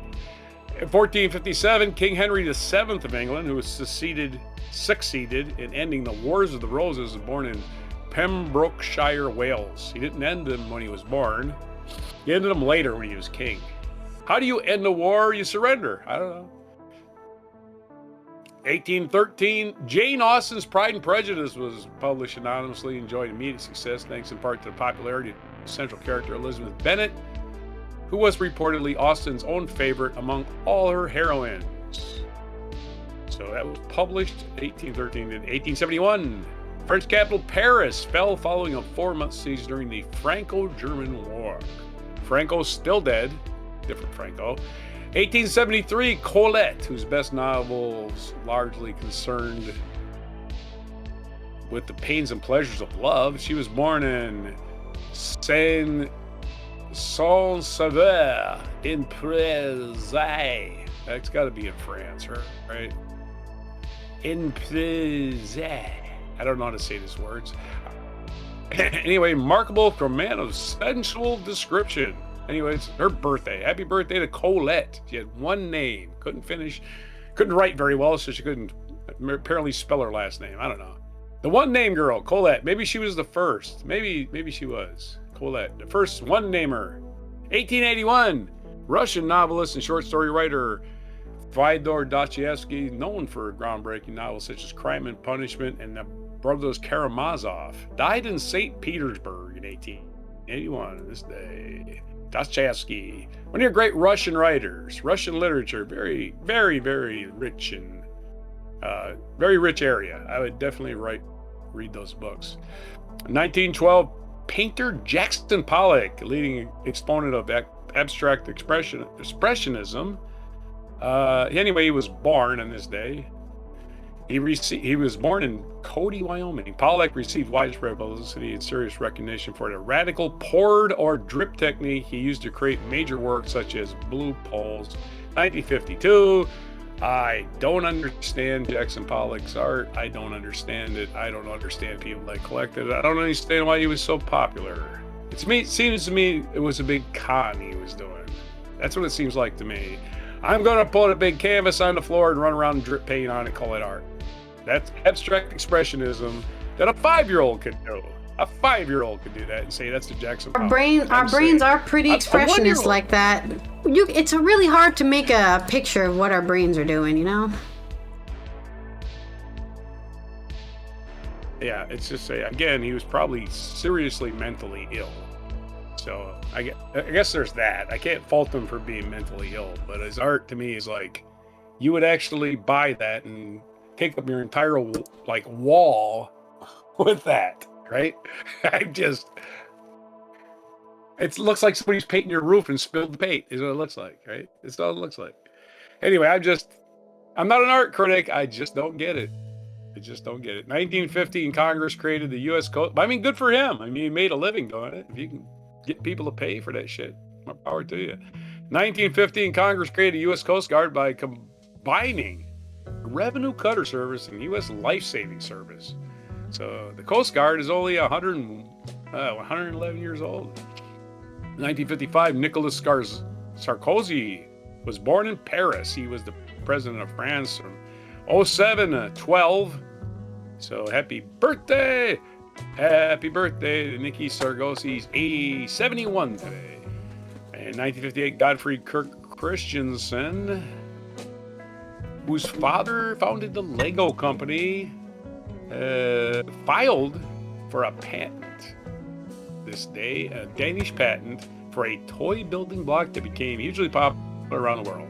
In 1457, King Henry VII of England, who was succeeded in ending the Wars of the Roses, was born in Pembrokeshire, Wales. He didn't end them when he was born. He ended them later when he was king. How do you end a war? You surrender. I don't know. 1813, Jane Austen's Pride and Prejudice was published anonymously, enjoyed immediate success thanks in part to the popularity of the central character Elizabeth Bennet, who was reportedly Austen's own favorite among all her heroines. So that was published 1813. In 1871, French capital Paris fell following a 4-month siege during the Franco-German War. Franco's still dead, different Franco. 1873, Colette, whose best novels largely concerned with the pains and pleasures of love. She was born in Saint-Sauveur in Prézay. That's got to be in France, right? In Prézay. I don't know how to say these words. Anyway, remarkable for a man of sensual description. Anyways, her birthday. Happy birthday to Colette. She had one name. Couldn't write very well, so she couldn't apparently spell her last name. I don't know. The one name girl, Colette. Maybe she was the first. Maybe she was. Colette, the first one-namer. 1881, Russian novelist and short story writer Fyodor Dostoevsky, known for groundbreaking novels such as Crime and Punishment and The Brothers Karamazov, died in St. Petersburg in 1881 this day. Dostoevsky, one of your great Russian writers, Russian literature, very, very, very rich and very rich area. I would definitely read those books. 1912, painter Jackson Pollock, leading exponent of abstract expressionism. Anyway, he was born on this day. He was born in Cody, Wyoming. Pollack received widespread publicity and serious recognition for the radical poured or drip technique he used to create major works such as Blue Poles, 1952. I don't understand Jackson Pollock's art. I don't understand it. I don't understand people that collected it. I don't understand why he was so popular. It seems to me it was a big con he was doing. That's what it seems like to me. I'm going to put a big canvas on the floor and run around and drip paint on it and call it art. That's abstract expressionism that a 5-year-old could do. A 5-year-old could do that and say that's the Jackson Pollock. Our brains are pretty expressionist like that. It's really hard to make a picture of what our brains are doing, you know? Yeah, it's just again, he was probably seriously mentally ill. So I guess there's that. I can't fault him for being mentally ill, but his art to me is like, you would actually buy that and take up your entire wall with that, right? It looks like somebody's painting your roof and spilled the paint is what it looks like, right? It's all it looks like. Anyway, I'm not an art critic. I just don't get it. 1950 Congress created the U.S. Coast. I mean, good for him. I mean, he made a living doing it. If you can get people to pay for that shit, more power to you. 1950 Congress created the U.S. Coast Guard by combining Revenue Cutter Service and U.S. Life Saving Service. So the Coast Guard is only 111 years old. 1955, Nicolas Sarkozy was born in Paris. He was the president of France from 07 to 12. So happy birthday to Nicky Sarkozy's 71 today. In 1958, Godfrey Kirk Christensen, whose father founded the Lego company, filed for a patent this day, a Danish patent for a toy building block that became hugely popular around the world.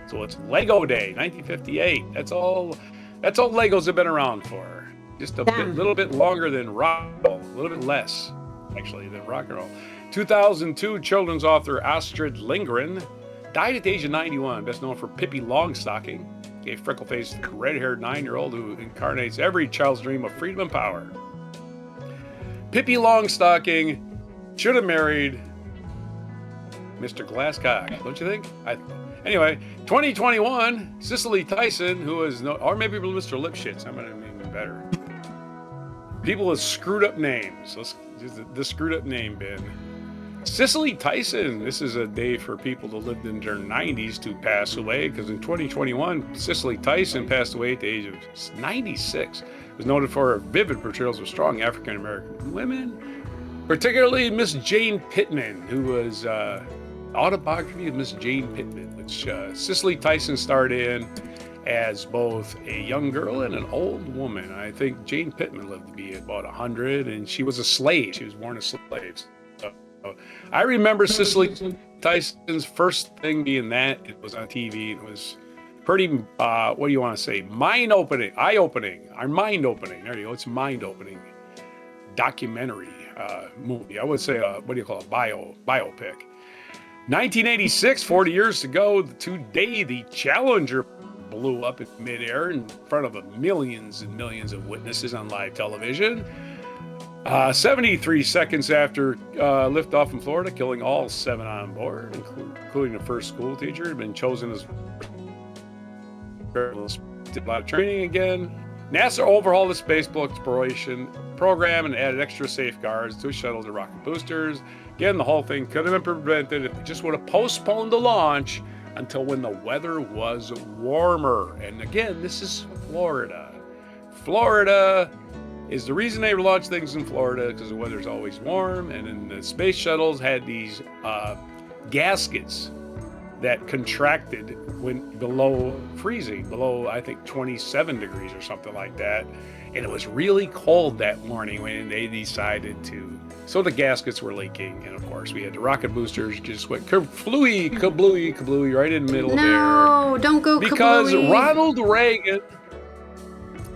So it's Lego Day, 1958. That's all Legos have been around for. Just little bit longer than rock and roll, a little bit less, actually, than rock and roll. 2002, children's author Astrid Lindgren died at the age of 91, best known for Pippi Longstocking, a freckle-faced, red-haired 9-year-old who incarnates every child's dream of freedom and power. Pippi Longstocking should have married Mr. Glasscock, don't you think? Anyway, 2021, Cicely Tyson, who is or maybe Mr. Lipschitz, I'm gonna name him better. People with screwed up names. Let's just the screwed up name bin. Cicely Tyson. This is a day for people who lived in their 90s to pass away, because in 2021, Cicely Tyson passed away at the age of 96. Was noted for her vivid portrayals of strong African American women, particularly Miss Jane Pittman, who was autobiography of Miss Jane Pittman, which Cicely Tyson starred in as both a young girl and an old woman. I think Jane Pittman lived to be about 100, and she was a slave. She was born a slave. So I remember Cicely Tyson's first thing being that. It was on TV. It was pretty, what do you want to say? Mind-opening. Eye-opening. Mind-opening. There you go. It's mind-opening. Documentary movie. I would say, what do you call it? Biopic. 1986, 40 years ago, today, the Challenger blew up in midair in front of millions and millions of witnesses on live television. 73 seconds after liftoff in Florida, killing all 7 on board, including the first school teacher, had been chosen as did a lot of training again. NASA overhauled the space exploration program and added extra safeguards to shuttle to rocket boosters. Again, the whole thing could have been prevented if they just would have postponed the launch until when the weather was warmer. And again, this is Florida. Florida is the reason they launch things in Florida, because the weather's always warm. And then the space shuttles had these gaskets that contracted when below freezing, below I think 27 degrees or something like that. And it was really cold that morning when they decided to. So the gaskets were leaking, and of course we had the rocket boosters just went kablooey right in the middle of there. No, don't go because kablooey. Ronald Reagan,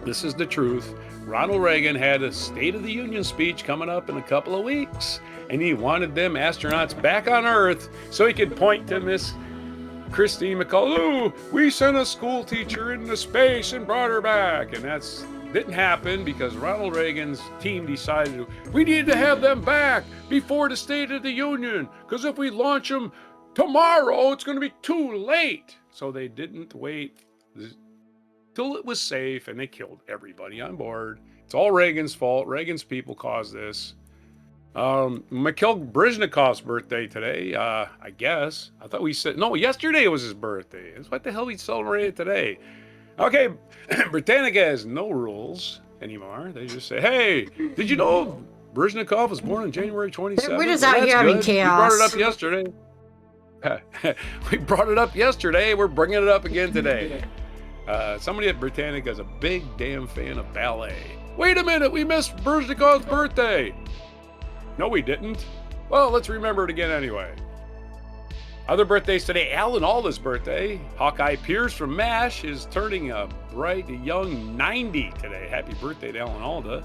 this is the truth, Ronald Reagan had a State of the Union speech coming up in a couple of weeks, and he wanted them astronauts back on Earth so he could point to Miss Christine McCall. Oh, we sent a school teacher into space and brought her back. And that's didn't happen because Ronald Reagan's team decided we need to have them back before the State of the Union, because if we launch them tomorrow, it's going to be too late. So they didn't wait till it was safe, and they killed everybody on board. It's all Reagan's fault. Reagan's people caused this. Mikhail Brezhnekov's birthday today, I guess. I thought we said, no, yesterday was his birthday. What the hell we celebrated today? Okay, Britannica has no rules anymore. They just say, hey, did you know Brezhnev was born on January 27th? We're just out here having chaos. We brought it up yesterday. We brought it up yesterday. We're bringing it up again today. Somebody at Britannica is a big damn fan of ballet. Wait a minute, we missed Brezhnekov's birthday. No, we didn't. Well, let's remember it again anyway. Other birthdays today, Alan Alda's birthday. Hawkeye Pierce from MASH is turning a bright young 90 today. Happy birthday to Alan Alda.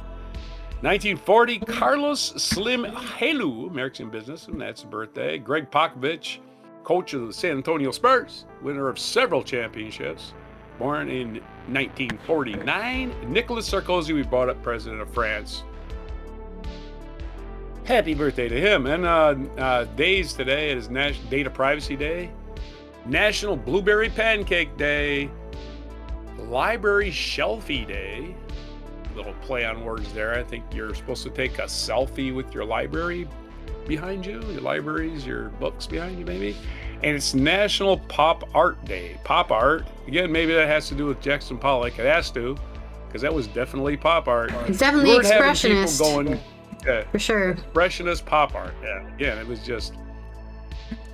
1940, Carlos Slim Helu, American businessman, that's his birthday. Greg Popovich, coach of the San Antonio Spurs, winner of several championships. Born in 1949. Nicolas Sarkozy, we brought up, president of France. Happy birthday to him. And days today, it is Data Privacy Day, National Blueberry Pancake Day, Library Shelfie Day. Little play on words there. I think you're supposed to take a selfie with your library behind you, your libraries, your books behind you maybe. And it's National Pop Art Day. Pop art, again, maybe that has to do with Jackson Pollock. It has to, because that was definitely pop art. It's definitely expressionist. Going, for sure. Expressionist pop art. Yeah. Again, it was just,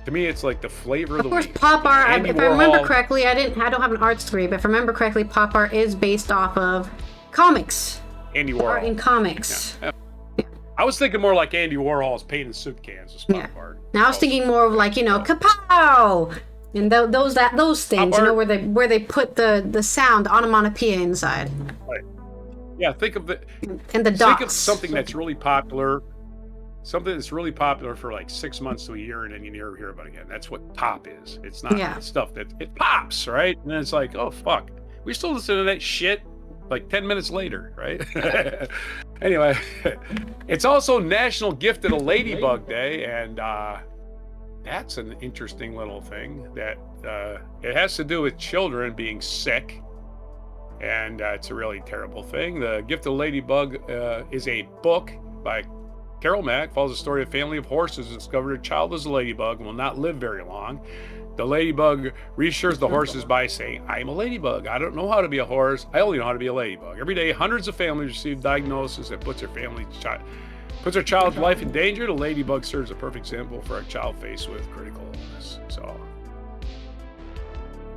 to me, it's like the flavor of the week. Of course, pop art, if I remember correctly, I don't have an arts degree, but if I remember correctly, pop art is based off of comics. Andy Warhol. Art in comics. Yeah. I was thinking more like Andy Warhol's painting soup cans as pop art. Now I was thinking more of like, kapow! And those things, where they put the sound onomatopoeia inside. Right. Yeah, think of and the dots. Think of something that's really popular. Something that's really popular for like 6 months to a year, and then you never hear about it again. That's what pop is. It's not stuff that it pops, right? And then it's like, oh fuck, we still listen to that shit like 10 minutes later, right? Anyway, it's also National Gifted a Ladybug Day, and that's an interesting little thing that it has to do with children being sick, and it's a really terrible thing. The Gift of a Ladybug is a book by Carol Mack, follows the story of a family of horses who discovered a child is a ladybug and will not live very long. The ladybug reassures the horses by saying, I am a ladybug. I don't know how to be a horse. I only know how to be a ladybug. Every day, hundreds of families receive diagnosis that puts their child's life in danger. The ladybug serves a perfect example for a child faced with critical illness. So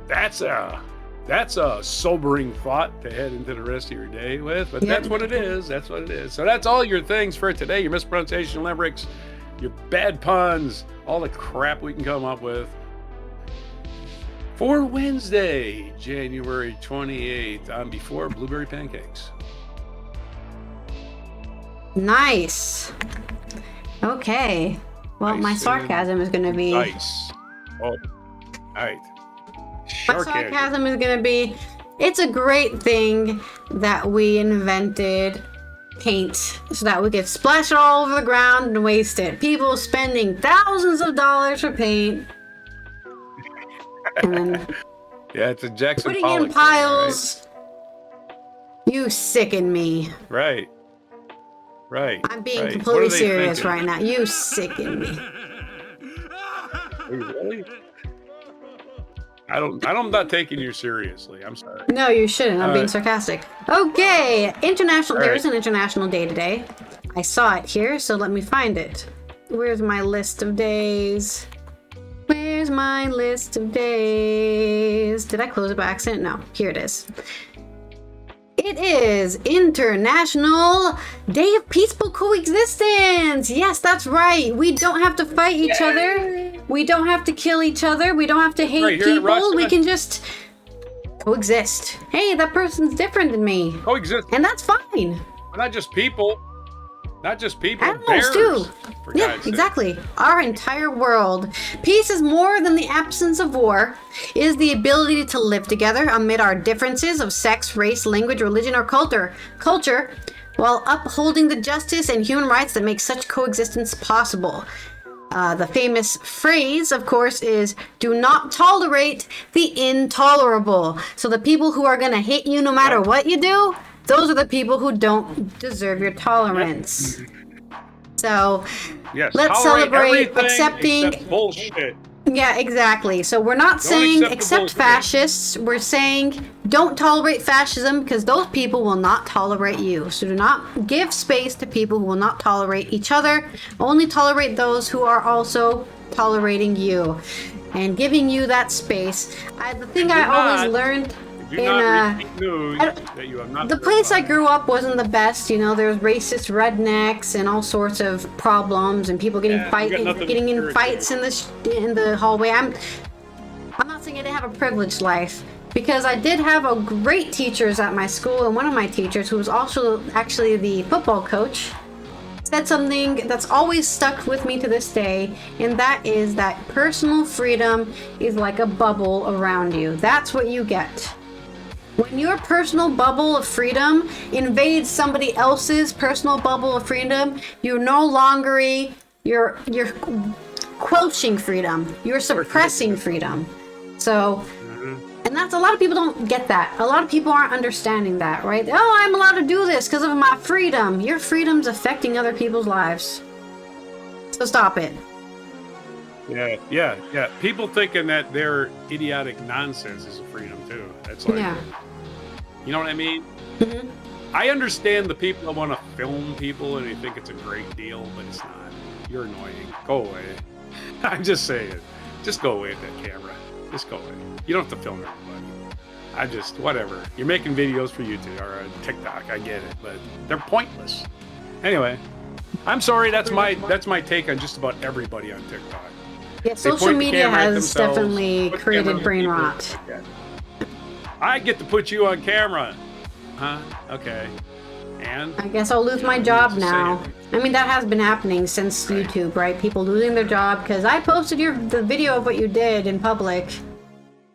that's a sobering thought to head into the rest of your day with, but that's what it is. That's what it is. So that's all your things for today. Your mispronunciation limericks, your bad puns, all the crap we can come up with. For Wednesday, January 28th, on Before Blueberry Pancakes. Nice. Okay. Well, my sarcasm is going to be... Nice. Oh, all right. My sarcasm is going to be, it's a great thing that we invented paint so that we could splash it all over the ground and waste it. People spending thousands of dollars for paint. And then it's a Jackson putting Pollock in piles. Thing, right? You sicken me. Right. I'm being completely serious right now. You sicken me. Are you really? I'm not taking you seriously. I'm sorry. No, you shouldn't. I'm being sarcastic. Okay, there is an international day today. I saw it here, so let me find it. Where's my list of days? Where's my list of days? Did I close it by accident? No, here it is. It is International Day of Peaceful Coexistence. Yes, that's right. We don't have to fight each other. We don't have to kill each other. We don't have to hate people. We can just coexist. Hey, that person's different than me. Coexist. And that's fine. We're not just people. Not just people, animals bears, too. for Yeah, God's sake. exactly. Our entire world. Peace is more than the absence of war. It is the ability to live together amid our differences of sex, race, language, religion, or culture, while upholding the justice and human rights that make such coexistence possible. The famous phrase, of course, is do not tolerate the intolerable. So the people who are going to hate you no matter what you do, those are the people who don't deserve your tolerance. So Yes, let's tolerate celebrate everything accepting. except bullshit. Yeah, exactly. So we're not saying accept the accept bullshit. fascists. We're saying don't tolerate fascism because those people will not tolerate you. So do not give space to people who will not tolerate each other. Only tolerate those who are also tolerating you and giving you that space. The thing I always learned Do in not repeat news that you have not the heard place I about. grew up wasn't the best. You know, there's racist rednecks and all sorts of problems and people getting Yeah, you got nothing getting to in do with fights in the hallway. I'm not saying I didn't have a privileged life because I did have a great teachers at my school, and one of my teachers, who was also actually the football coach, said something that's always stuck with me to this day, and that is that personal freedom is like a bubble around you. That's what you get. When your personal bubble of freedom invades somebody else's personal bubble of freedom, you're no longer you're quenching freedom. You're suppressing freedom. So, and that's a lot of people don't get that. A lot of people aren't understanding that, right? Oh, I'm allowed to do this because of my freedom. Your freedom's affecting other people's lives. So stop it. Yeah. People thinking that their idiotic nonsense is a freedom too. That's like, Yeah. you know what I mean? Mm-hmm. I understand the people that want to film people and they think it's a great deal, but it's not. You're annoying. Go away. I'm just saying. Just go away with that camera. Just go away. You don't have to film everybody. Whatever. You're making videos for YouTube or TikTok. I get it, but they're pointless. Anyway, I'm sorry. That's my take on just about everybody on TikTok. Yeah, They social point the media camera at has themselves, definitely put the created camera on brain people. rot. I get to put you on camera. Huh? Okay. And I guess I'll lose my job just now. saying. I mean, that has been happening since Right. YouTube, right? People losing their job because I posted the video of what you did in public,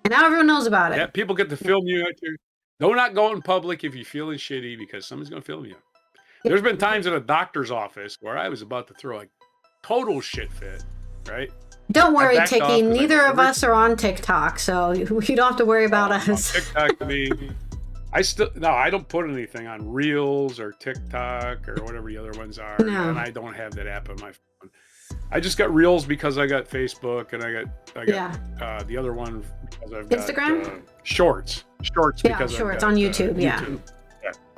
and now everyone knows about it. Yeah, people get to film you. Do not go in public if you're feeling shitty because someone's going to film you. There's been times at a doctor's office where I was about to throw a total shit fit, right? Don't worry, backed off Tiki. 'cause I Neither got of us are on TikTok, so you don't have to worry about On us. TikTok, I mean, I don't put anything on Reels or TikTok or whatever the other ones are, No. and I don't have that app on my phone. I just got Reels because I got Facebook, and I got the other one because I've got Instagram? Shorts Yeah, because I've Shorts got, on YouTube, yeah.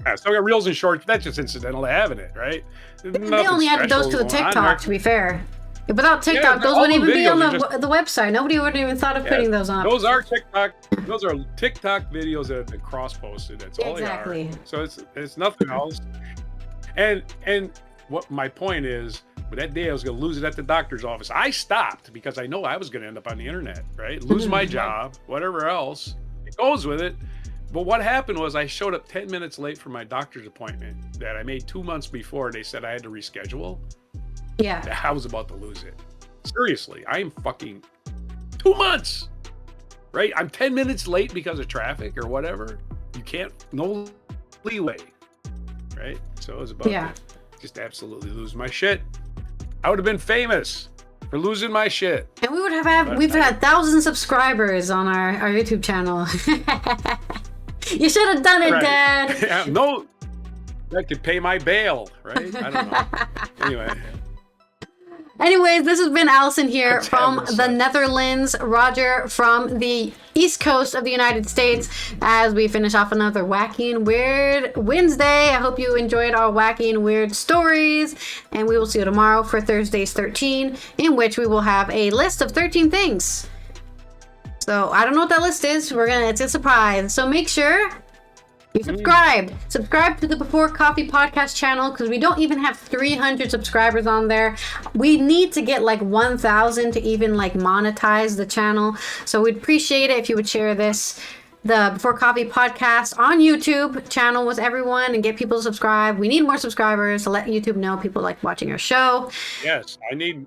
Yeah, so I got Reels and Shorts. That's just incidental to having it, right? They only added those to the TikTok, to be fair. Without TikTok, those all wouldn't the even be on videos the are website. Nobody would have even thought of putting those on. Those are TikTok. Those are TikTok videos that have been cross-posted. That's all Exactly. they are. So it's nothing else. And what my point is, but that day I was going to lose it at the doctor's office. I stopped because I know I was going to end up on the internet, right? Lose my job, whatever else. It goes with it. But what happened was I showed up 10 minutes late for my doctor's appointment that I made 2 months before. They said I had to reschedule. Yeah. I was about to lose it. Seriously, I am fucking 2 months, right? I'm 10 minutes late because of traffic or whatever. You can't, no leeway, right? So I was about to just absolutely lose my shit. I would have been famous for losing my shit. And we would we've had 1,000 subscribers on our YouTube channel. You should have done it, Right. Dad. Yeah, no, that could pay my bail, right? I don't know. Anyway. Anyways, this has been Allison here Let's from have this the up. Netherlands, Roger from the East Coast of the United States, as we finish off another Wacky and Weird Wednesday. I hope you enjoyed our Wacky and Weird stories, and we will see you tomorrow for Thursday's 13, in which we will have a list of 13 things. So I don't know what that list is. It's a surprise. So make sure you subscribe. Subscribe to the Before Coffee podcast channel because we don't even have 300 subscribers on there. We need to get like 1,000 to even like monetize the channel. So we'd appreciate it if you would share this. the Before Coffee podcast on YouTube channel with everyone and get people to subscribe. We need more subscribers to let YouTube know people like watching our show. Yes, I need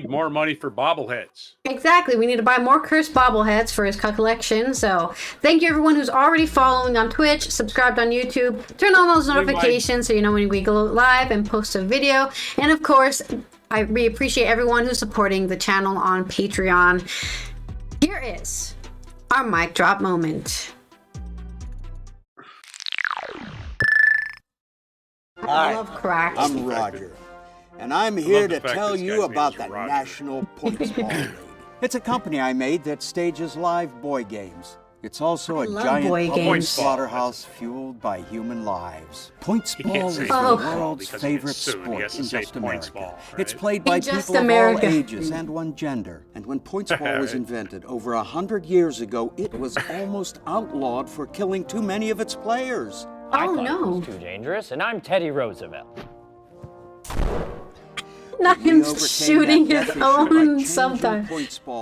more money for bobbleheads. Exactly. We need to buy more cursed bobbleheads for his collection. So thank you everyone who's already following on Twitch, subscribed on YouTube, turn on those notifications so you know when we go live and post a video. And of course, we appreciate everyone who's supporting the channel on Patreon. Here is our mic drop moment. I love cracks. I'm Roger, and I'm here to tell you about the National Points Ball League. It's a company I made that stages live boy games. It's also a giant public slaughterhouse fueled by human lives. Points ball is the world's favorite sport in just America. It's played by people of all ages and one gender. And when points ball was invented over 100 years ago, it was almost outlawed for killing too many of its players. I thought it was too dangerous, and I'm Teddy Roosevelt. Not him shooting his own subtitle.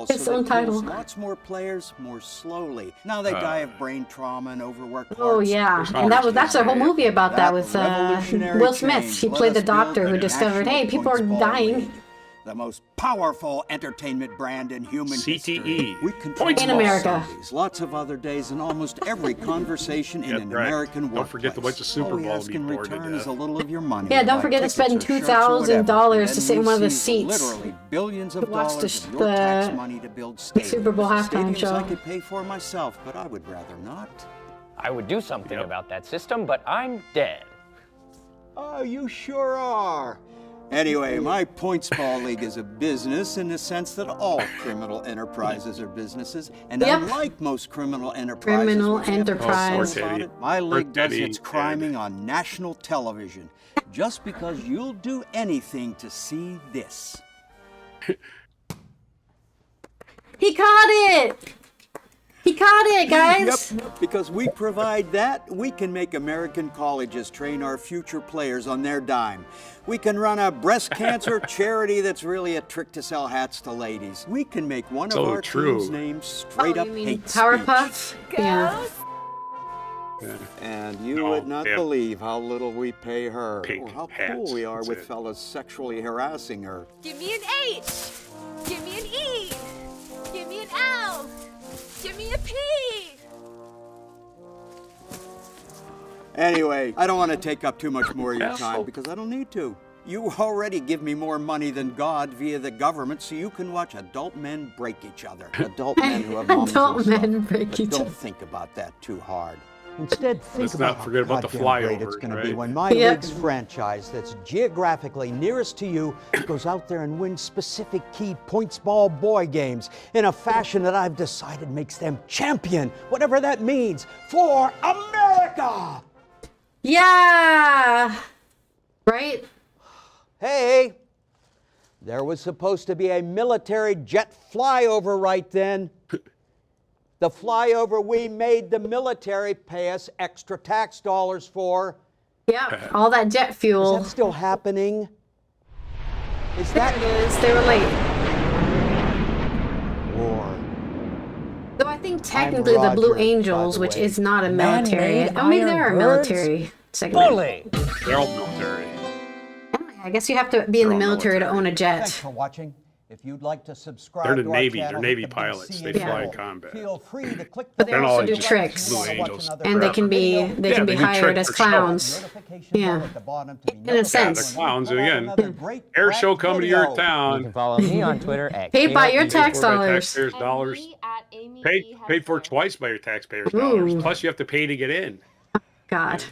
His own title. Lots more players more slowly. Now they die of brain trauma and overworked hearts. Oh yeah, and that's a whole movie about that with Will Smith. He played the doctor who discovered, hey, people are dying. The most powerful entertainment brand in human history. CTE. We control in America. Sundays, lots of other days, and almost every conversation in an American workplace. Don't forget to watch the Super Bowl. All we ask in return is a little of your money. Yeah, don't forget to spend $2,000 to sit in one of the seats. Literally billions of watch dollars of your tax money to build stadiums. Super Bowl halftime show. I could pay for myself, but I would rather not. I would do something about that system, but I'm dead. Oh, you sure are. Anyway, my Points Ball League is a business in the sense that all criminal enterprises are businesses. And unlike most criminal enterprises, my league does its criming on national television. Just because you'll do anything to see this. He caught it! He caught it, guys! Yep, because we provide that, we can make American colleges train our future players on their dime. We can run a breast cancer charity that's really a trick to sell hats to ladies. We can make one of our team's names straight up hate Powerpuff? Yeah. And you would not believe how little we pay her, or how cool we are with fellas sexually harassing her. Give me an H! Give me an E! Give me an L! Give me a P! Anyway, I don't want to take up too much more of your time because I don't need to. You already give me more money than God via the government, so you can watch adult men break each other. Adult men who have moms but don't think about that too hard. Instead, think about how goddamn great it's going to be when my league's franchise that's geographically nearest to you goes out there and wins specific key points ball boy games in a fashion that I've decided makes them champion, whatever that means, for America! Yeah! Right? Hey! There was supposed to be a military jet flyover right then. The flyover we made the military pay us extra tax dollars for. Yeah, all that jet fuel. Is that still happening? Is there it is. They were late. War. Though I think technically the Blue Angels, which is not a military. I mean, they are a military segment. They're all military. I guess you have to be in the military to own a jet. Thanks for watching. If you'd like to subscribe to our Navy. channel, They're Navy pilots. They fly in combat. Feel free to click but they also do tricks, and they can be hired as clowns. Yeah, in a sense. They're clowns again. Air show coming to your town. You can follow me on Twitter at paid by your tax dollars. Paid for twice by your taxpayers' dollars. Plus, you have to pay to get in. God.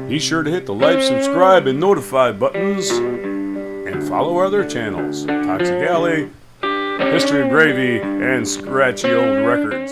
Be sure to hit the like, subscribe, and notify buttons, and follow our other channels, Toxic Alley, History of Gravy, and Scratchy Old Records.